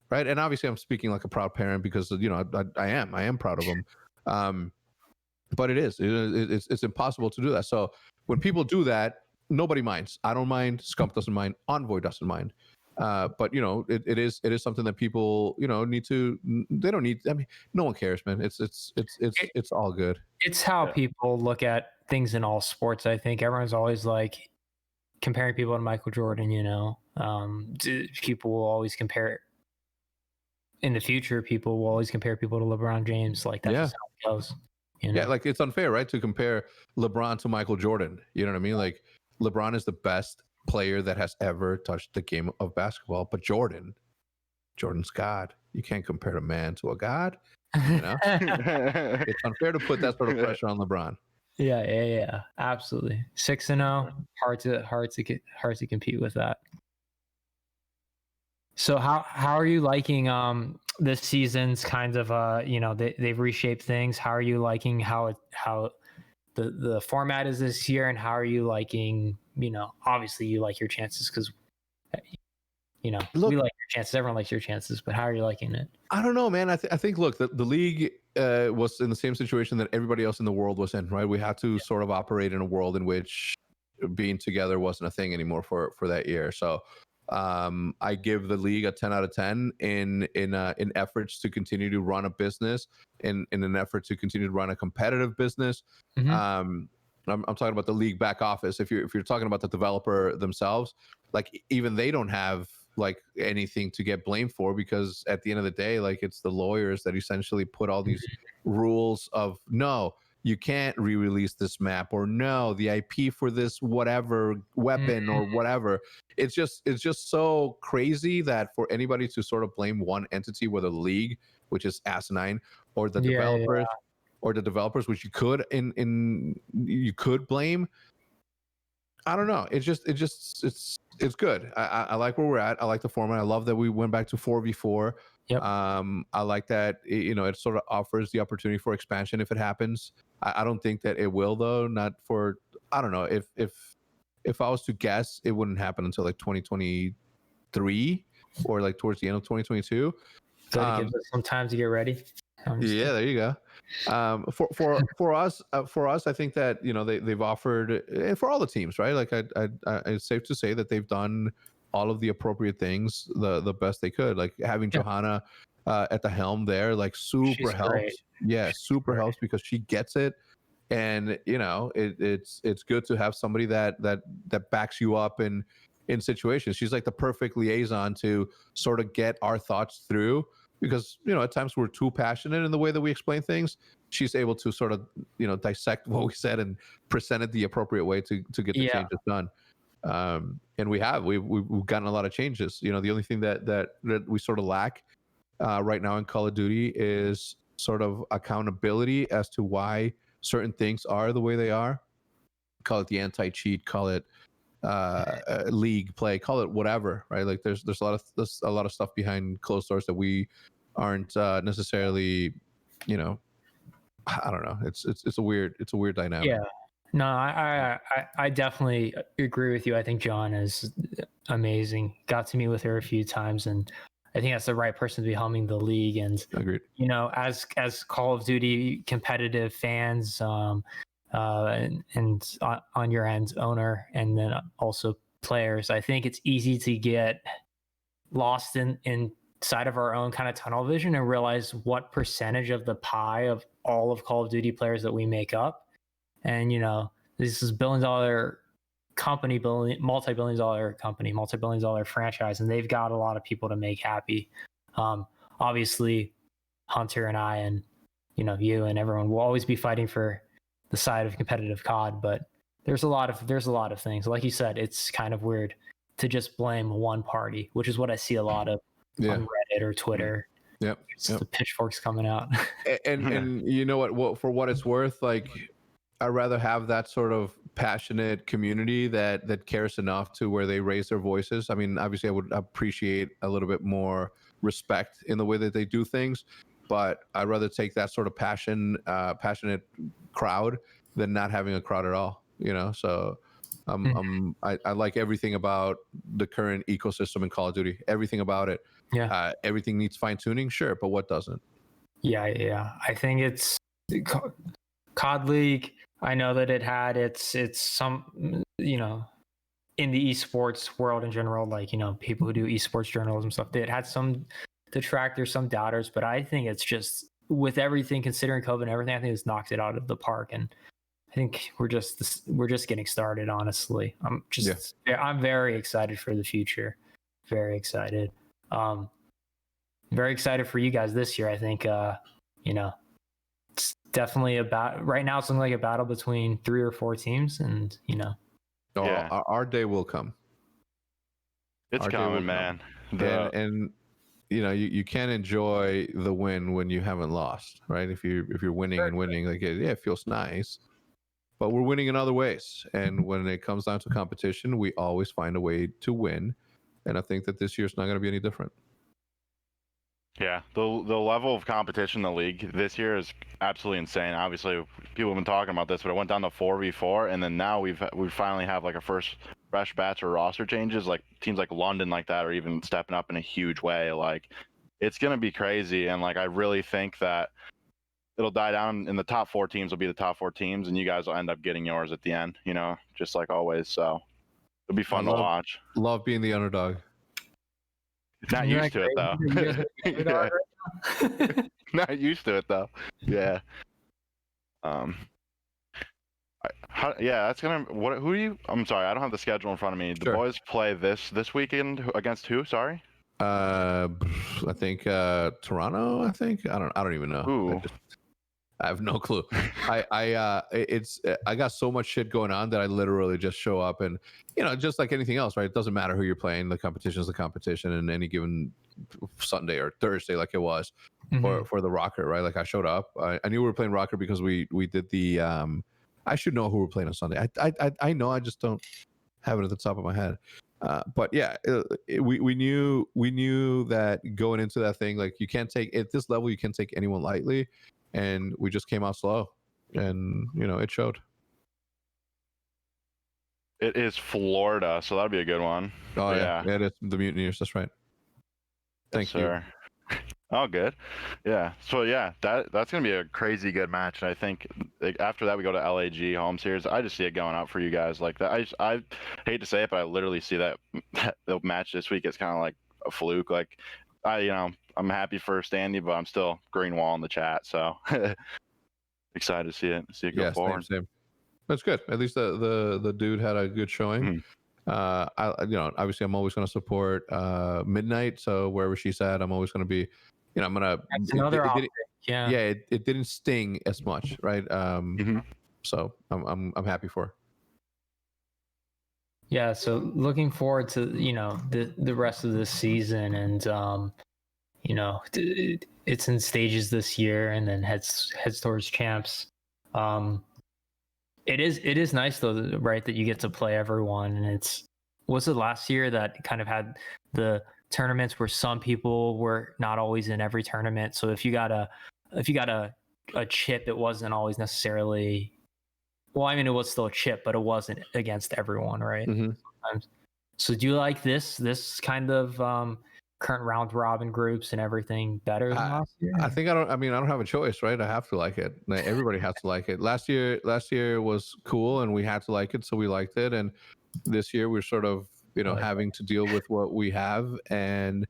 right? And obviously I'm speaking like a proud parent because, you know, I am proud of him. But it's impossible to do that. So when people do that, nobody minds. I don't mind. Scump doesn't mind. Envoy doesn't mind. But you know, it is something that people, you know, they don't need. I mean, no one cares, man. It's all good. It's how people look at things in all sports. I think everyone's always like comparing people to Michael Jordan. You know, people will always compare. In the future, people will always compare people to LeBron James. Like that's just how it goes. You know? Yeah, like it's unfair, right, to compare LeBron to Michael Jordan. You know what I mean? Like LeBron is the best player that has ever touched the game of basketball, but Jordan's God. You can't compare a man to a god. You know, it's unfair to put that sort of pressure on LeBron. Yeah, absolutely. 6-0, hard to compete with that. So how are you liking this season's kind of you know, they've reshaped things. How are you liking how the format is this year, and how are you liking, you know, obviously you like your chances because, you know, we like your chances, everyone likes your chances, but how are you liking it? I don't know, man. I think look, the league was in the same situation that everybody else in the world was in, right? We had to sort of operate in a world in which being together wasn't a thing anymore for that year. So I give the league a 10 out of 10 in efforts to continue to run a business, in an effort to continue to run a competitive business. Mm-hmm. I'm talking about the league back office. If you're talking about the developer themselves, like even they don't have like anything to get blamed for, because at the end of the day, like it's the lawyers that essentially put all these rules of no, you can't re-release this map, or no, the IP for this whatever weapon or whatever. It's just so crazy that for anybody to sort of blame one entity, whether the league, which is asinine, or the developers, or the developers, which you could you could blame. I don't know. It's good. I like where we're at. I like the format. I love that we went back to 4v4. Yep. I like that, you know, it sort of offers the opportunity for expansion if it happens. I don't think that it will, though. Not for, I don't know, if I was to guess, it wouldn't happen until like 2023 or like towards the end of 2022. So it gives us some time to get ready. Yeah, there you go. For us, I think that they've offered, and for all the teams, right? Like it's safe to say that they've done all of the appropriate things the best they could. Like having Johanna at the helm there, like super She's helps. great. Yeah, super helps because she gets it, and it's good to have somebody that backs you up in situations. She's like the perfect liaison to sort of get our thoughts through, because at times we're too passionate in the way that we explain things. She's able to sort of dissect what we said and present it the appropriate way to get the changes done. And we've gotten a lot of changes. The only thing that we sort of lack right now in Call of Duty is sort of accountability as to why certain things are the way they are. Call it the anti-cheat, call it league play, call it whatever, right? Like there's a lot of stuff behind closed doors that we aren't necessarily, I don't know. It's a weird dynamic. Yeah. No, I definitely agree with you. I think John is amazing. Got to meet with her a few times, and I think that's the right person to be helming the league. And agreed. As Call of Duty competitive fans, and on your end, owner, and then also players, I think it's easy to get lost inside of our own kind of tunnel vision and realize what percentage of the pie of all of Call of Duty players that we make up. And this is billion-dollar company, multi-billion dollar company, multi-billion dollar franchise, and they've got a lot of people to make happy. Obviously Hunter and I, and you and everyone will always be fighting for the side of competitive COD, but there's a lot of things. Like you said, it's kind of weird to just blame one party, which is what I see a lot of on Reddit or Twitter. Yep. The pitchforks coming out. and you know what? For what it's worth, like I'd rather have that sort of passionate community that cares enough to where they raise their voices. I mean, obviously, I would appreciate a little bit more respect in the way that they do things, but I'd rather take that sort of passionate crowd than not having a crowd at all. So I like everything about the current ecosystem in Call of Duty. Everything about it. Yeah. Everything needs fine tuning, sure, but what doesn't? Yeah. I think it's COD League. I know that it had it's some, in the esports world in general, like, people who do esports journalism stuff, it had some detractors, some doubters, but I think it's just, with everything, considering COVID and everything, I think it's knocked it out of the park. And I think we're just getting started, honestly. I'm very excited for the future. Very excited. Very excited for you guys this year. I think, it's definitely right now it's looking like a battle between 3 or 4 teams, and our day will come. It's coming, man. And you can't enjoy the win when you haven't lost, right? If you're winning and winning, like it feels nice, but we're winning in other ways. And when it comes down to competition, we always find a way to win. And I think that this year's not going to be any different. Yeah, the level of competition in the league this year is absolutely insane. Obviously, people have been talking about this, but it went down to 4v4, and then now we finally have like a fresh batch of roster changes. Like teams like London, like that, are even stepping up in a huge way. Like it's gonna be crazy, and like I really think that it'll die down, and the top 4 teams will be the top 4 teams, and you guys will end up getting yours at the end. Just like always. So it'll be fun to watch. Love being the underdog. Not used to it though. Not used to it though. Yeah. That's gonna. Who do you? I'm sorry, I don't have the schedule in front of me. The boys play this weekend against who? Sorry. I think Toronto. I don't even know. I have no clue. I got so much shit going on that I literally just show up, and just like anything else, right? It doesn't matter who you're playing. The competition is the competition, and any given Sunday or Thursday, like it was for the Rocker, right? Like I showed up. I knew we were playing Rocker because we did the. I should know who we're playing on Sunday. I know. I just don't have it at the top of my head. But yeah, we knew that going into that thing, like you can't take at this level, you can't take anyone lightly. And we just came out slow, and it showed. It is Florida, so that'll be a good one. Oh yeah, it is the Mutineers. That's right. Thank you. Oh, good. Yeah. So yeah, that's gonna be a crazy good match, and I think like, after that we go to LAG home series. I just see it going out for you guys like that. I hate to say it, but I literally see that the match this week is kind of like a fluke. Like I'm happy for Standy, but I'm still green wall in the chat. So excited to see it go Yeah, forward. same. That's good. At least the dude had a good showing. Mhm. Obviously I'm always going to support Midnight. So wherever she's at, I'm always going to be, I'm gonna. That's another option. Yeah. Yeah, it didn't sting as much, right? Mhm. So I'm happy for her. Yeah, so looking forward to the rest of this season, and it's in stages this year, and then heads towards champs. It is nice though, right, that you get to play everyone, and was it last year that kind of had the tournaments where some people were not always in every tournament. So if you got a chip, it wasn't always necessarily. Well, I mean, it was still a chip, but it wasn't against everyone, right? Mm-hmm. So do you like this kind of current round robin groups and everything better than last year? I think I don't have a choice, right? I have to like it. Everybody has to like it. Last year was cool and we had to like it, so we liked it. And this year we're sort of, having to deal with what we have. And,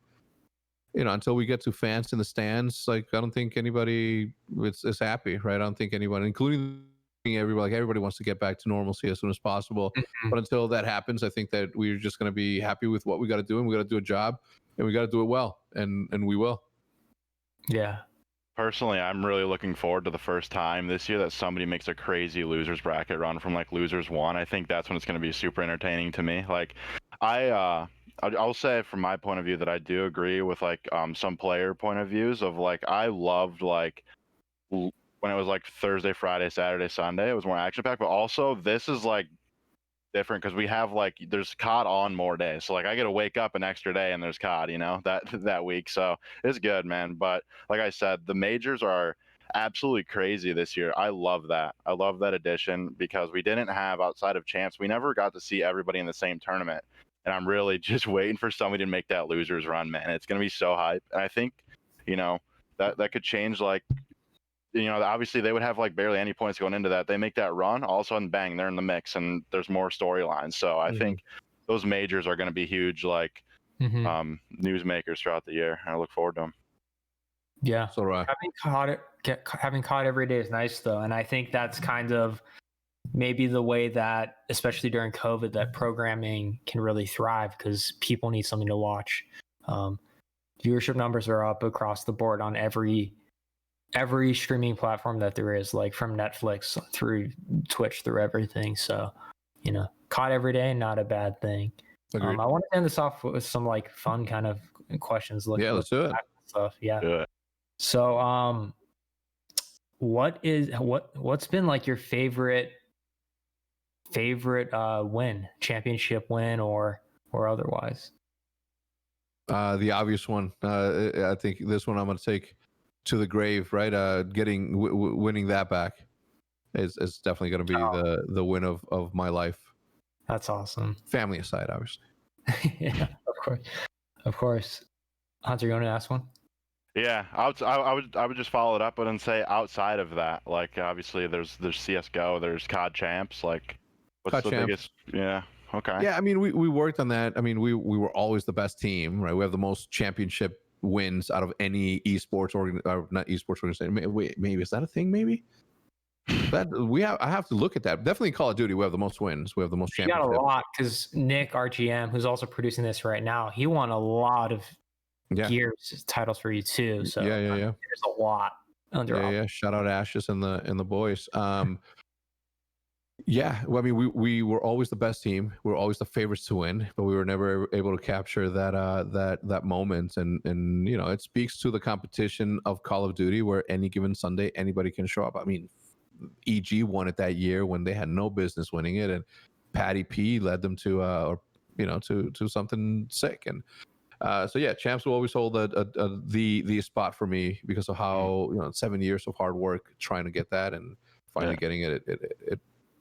until we get to fans in the stands, like I don't think anybody is happy, right? I don't think anyone, including everybody wants to get back to normalcy as soon as possible. Mm-hmm. But until that happens, I think that we're just going to be happy with what we got to do, and we got to do a job, and we got to do it well, and we will. Yeah. Personally, I'm really looking forward to the first time this year that somebody makes a crazy losers bracket run from like losers 1. I think that's when it's going to be super entertaining to me. Like, I'll say from my point of view that I do agree with like some player point of views of like I loved like when it was like Thursday, Friday, Saturday, Sunday. It was more action packed, but also this is like different because we have like there's COD on more days, so like I get to wake up an extra day and there's COD, that week. So it's good, man. But like I said, the majors are absolutely crazy this year. I love that addition because we didn't have, outside of champs, we never got to see everybody in the same tournament. And I'm really just waiting for somebody to make that losers run, man. It's gonna be so hype. And I think that could change. Like, obviously they would have like barely any points going into that. They make that run, all of a sudden, bang, they're in the mix, and there's more storylines. So I think those majors are going to be huge, like news makers throughout the year. And I look forward to them. Yeah. So right. Having COD every day is nice though, and I think that's kind of maybe the way that, especially during COVID, that programming can really thrive because people need something to watch. Viewership numbers are up across the board on every streaming platform that there is, like from Netflix through Twitch through everything. So, COD every day, not a bad thing. I want to end this off with some like fun kind of questions. Let's do it. Stuff. Yeah. Do it. So, what's been like your favorite win, championship win or otherwise? The obvious one. I think this one I'm going to take to the grave, right? Winning that back is definitely going to be the win of my life. That's awesome. Family aside, obviously. Yeah, of course. Hunter, you want to ask one? Yeah, I would just follow it up and say outside of that, like obviously there's CS:GO, there's COD champs, like what's COD the champs. biggest? Yeah, okay. Yeah, I mean we worked on that. I mean we were always the best team, right? We have the most championship wins out of any esports not esports organization. Wait, maybe is that a thing? Maybe I have to look at that. Definitely Call of Duty. We have the most wins. We have the most championships. We got a lot because Nick, our GM, who's also producing this right now, he won a lot of Gears titles for you too. So yeah. There's a lot under. Yeah. Shout out Ashes and the boys. Yeah, well, I mean, we were always the best team. We were always the favorites to win, but we were never able to capture that moment. And it speaks to the competition of Call of Duty, where any given Sunday anybody can show up. I mean, EG won it that year when they had no business winning it, and Patty P led them to something sick. And so yeah, champs will always hold the spot for me because of how 7 years of hard work trying to get that and finally getting it.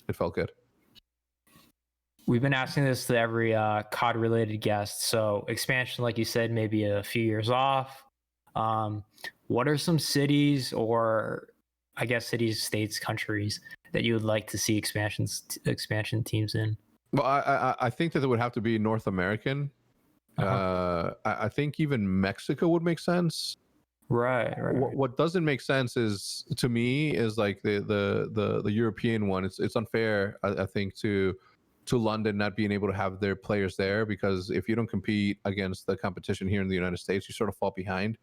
It felt good. We've been asking this to every COD related guest. So expansion, like you said, maybe a few years off. What are some cities, or I guess cities, states, countries that you would like to see expansion teams in? Well, I think that it would have to be North American. I think even Mexico would make sense. Right. What doesn't make sense is, to me, is like the European one. It's unfair, I think, to London not being able to have their players there, because if you don't compete against the competition here in the United States, you sort of fall behind,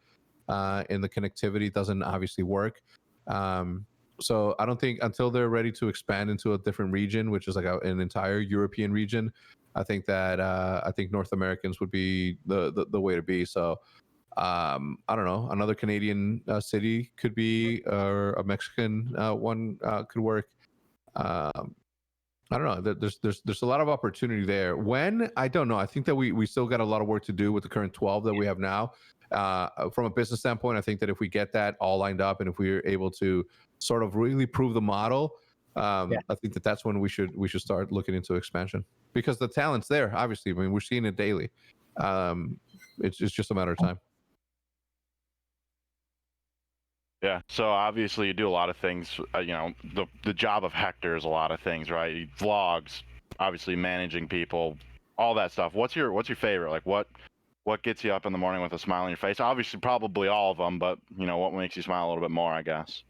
and the connectivity doesn't obviously work. So I don't think, until they're ready to expand into a different region, which is like an entire European region, I think that North Americans would be the way to be. So I don't know, another Canadian city could be, or a Mexican one could work. I don't know. There's a lot of opportunity there. When, I don't know. I think that we still got a lot of work to do with the current 12 that we have now. From a business standpoint, I think that if we get that all lined up, and if we're able to sort of really prove the model, I think that's when we should start looking into expansion, because the talent's there. Obviously, I mean, we're seeing it daily. It's just a matter of time. Yeah, so obviously you do a lot of things. The job of Hector is a lot of things, right? He vlogs, obviously managing people, all that stuff. What's your favorite? Like what gets you up in the morning with a smile on your face? Obviously, probably all of them, but what makes you smile a little bit more, I guess?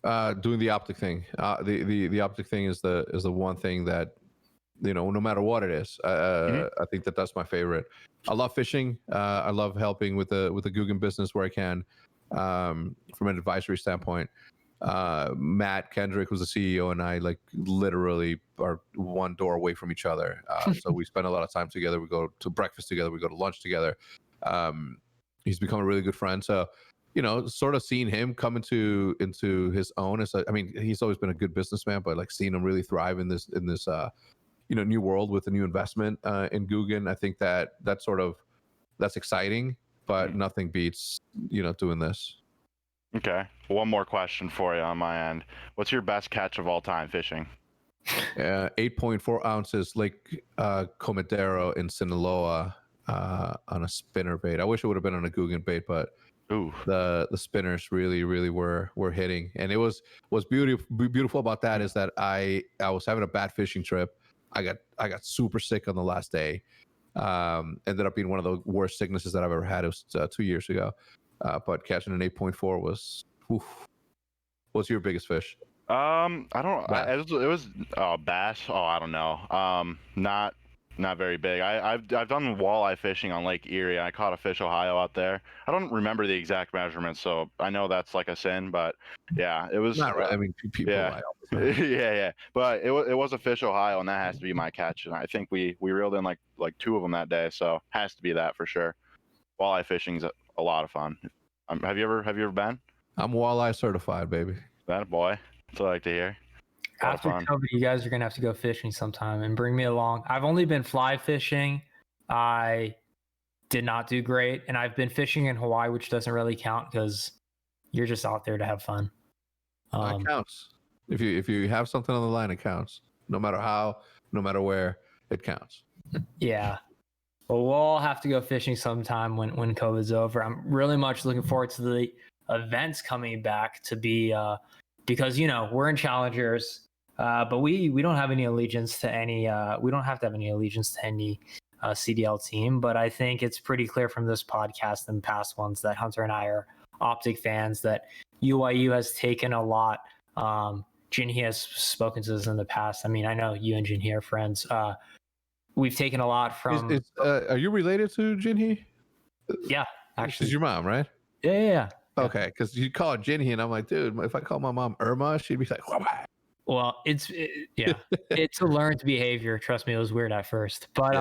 Doing the OpTic thing. The OpTic thing is the one thing that, no matter what it is, I think that's my favorite. I love fishing. I love helping with the Guggen business where I can. From an advisory standpoint, Matt Kendrick, who's the CEO, and I literally are one door away from each other. So we spend a lot of time together. We go to breakfast together. We go to lunch together. He's become a really good friend. So, sort of seeing him come into his own. He's always been a good businessman, but seeing him really thrive in this new world with a new investment in Guggen, I think that's exciting. But nothing beats, doing this. Okay. One more question for you on my end. What's your best catch of all time fishing? 8.4 ounces Lake Comedero in Sinaloa on a spinner bait. I wish it would have been on a Guggen bait, but the spinners really were hitting. And it was beautiful about that is that I was having a bad fishing trip. I got super sick on the last day. Ended up being one of the worst sicknesses that I've ever had. It was 2 years ago, but catching an 8.4 was. Oof. What's your biggest fish? I don't. It was bass. Oh, I don't know. Not very big. I've done walleye fishing on Lake Erie. I caught a fish Ohio out there. I don't remember the exact measurements, so I know that's like a sin. But yeah, it was. Not right. I mean, people lie all the time. yeah. But it was a fish Ohio, and that has to be my catch. And I think we reeled in like 2 of them that day, so has to be that for sure. Walleye fishing's a lot of fun. Have you ever been? I'm walleye certified, baby. That boy. That's what I like to hear. After COVID, you guys are gonna have to go fishing sometime and bring me along. I've only been fly fishing. I did not do great, and I've been fishing in Hawaii, which doesn't really count because you're just out there to have fun. It counts. If you have something on the line, it counts. No matter how, no matter where, it counts. Yeah. Well, we'll all have to go fishing sometime when COVID's over. I'm really much looking forward to the events coming back to be because we're in challengers. But we don't have any allegiance to any. We don't have to have any allegiance to any CDL team. But I think it's pretty clear from this podcast and past ones that Hunter and I are OpTic fans. That UYU has taken a lot. Jinhee has spoken to us in the past. I mean, I know you and Jinhee are friends. We've taken a lot from. Are you related to Jinhee? Yeah, actually. She's your mom, right? Yeah. Okay, because you call her Jinhee, and I'm like, dude, if I call my mom Irma, she'd be like, what? Well, it's a learned behavior. Trust me, it was weird at first, but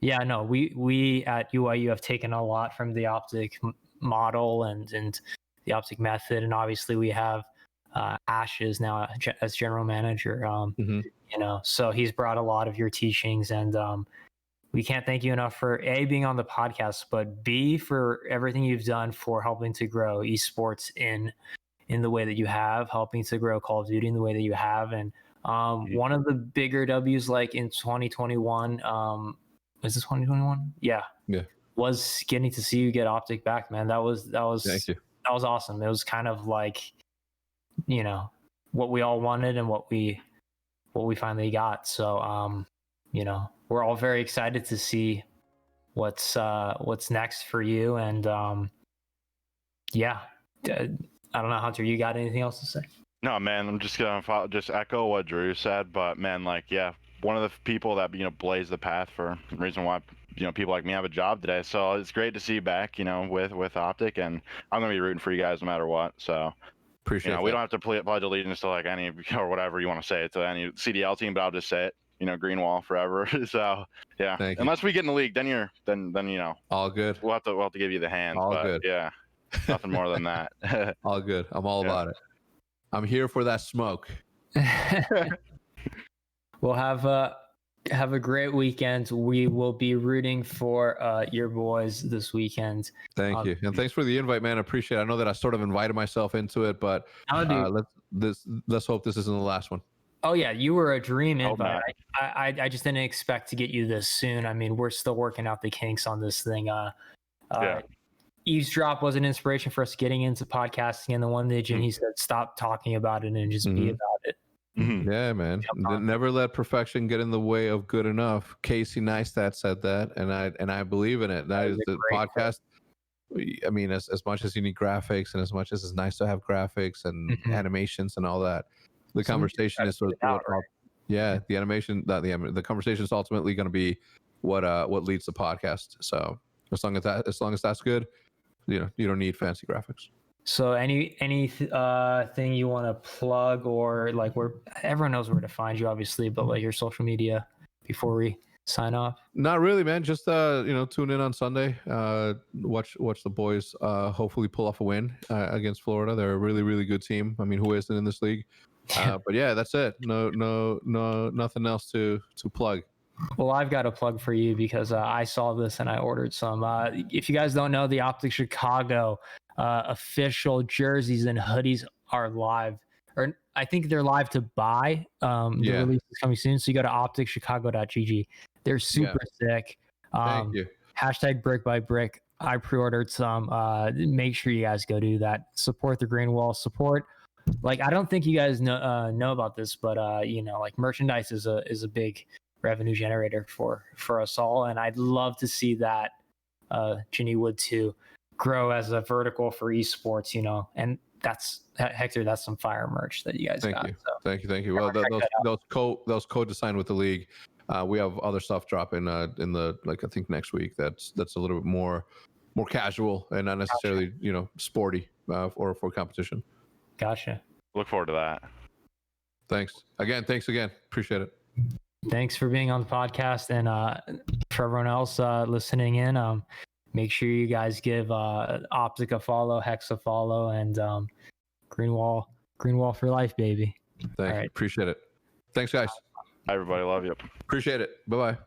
no, we at UYU have taken a lot from the OpTic model and the OpTic method, and obviously we have Ashes now as general manager. So he's brought a lot of your teachings, and we can't thank you enough for A, being on the podcast, but B, for everything you've done for helping to grow esports in the way that you have, helping to grow Call of Duty in the way that you have. And one of the bigger W's, like in 2021, is this 2021? Yeah. was getting to see you get OpTic back, man. That was Thank you. that was awesome. It was kind of like, you know, what we all wanted and what we finally got. So you know, we're all very excited to see what's next for you. And yeah, I don't know, Hunter, you got anything else to say? No, man, I'm just gonna just echo what Drew said, but man, like, yeah, one of the people that, you know, blazed the path for the reason why, you know, people like me have a job today. So it's great to see you back, you know, with OpTic, and I'm gonna be rooting for you guys no matter what. So Appreciate you know, that. we don't have to pledge allegiance to like any or whatever you want to say to any CDL team, but I'll just say it, you know, green wall forever. So yeah, Thank you. unless we get in the league, then then you know, All good. we'll have to give you the hands. All but good. yeah, nothing more than that. All good. I'm all Yeah. about it. I'm here for that smoke. We'll have a great weekend. We will be rooting for your boys this weekend. Thank you, and thanks for the invite, man. I appreciate it. I know that I sort of invited myself into it, but let's hope this isn't the last one. Oh yeah, you were a dream Hope invite. I just didn't expect to get you this soon. I mean, we're still working out the kinks on this thing. Yeah. Eavesdrop was an inspiration for us getting into podcasting, and the one that he said, stop talking about it and just be about it. Mhm. Yeah, man. Never let perfection get in the way of good enough. Casey Neistat said that, and I believe in it. That is the podcast. I mean, as much as you need graphics, and as much as it's nice to have graphics and animations and all that, the conversation is what yeah, the animation, the conversation is ultimately going to be what leads the podcast. So as long as that's good, you know, you don't need fancy graphics. So anything you want to plug, or like, where everyone knows where to find you, obviously, but like your social media before we sign off? Not really, man. Just you know, tune in on Sunday. Watch the boys hopefully pull off a win against Florida. They're a really, really good team. I mean, who isn't in this league? But yeah, that's it. No, nothing else to plug. Well, I've got a plug for you because I saw this and I ordered some. If you guys don't know, the OpTic Chicago official jerseys and hoodies are live, or I think they're live to buy. The release is coming soon, so you go to opticchicago.gg. They're super sick. Thank you. Hashtag brick by brick. I pre-ordered some. Make sure you guys go do that. Support the Green Wall. Support. Like, I don't think you guys know about this, but you know, like, merchandise is a big revenue generator for us all, and I'd love to see that Ginny would too grow as a vertical for esports, you know. And that's Hector, that's some fire merch that you guys got. So. Thank you. Well, those co-designed with the league. We have other stuff dropping in the, like, I think next week. That's a little bit more casual and not necessarily you know, sporty or for competition. Gotcha. Look forward to that. Thanks again. Appreciate it. Thanks for being on the podcast, and for everyone else listening in, make sure you guys give OpTic a follow, Hecz a follow, and Green Wall for life, baby. Thanks. Appreciate it. Thanks, guys. Hi, everybody. Love you. Appreciate it. Bye-bye.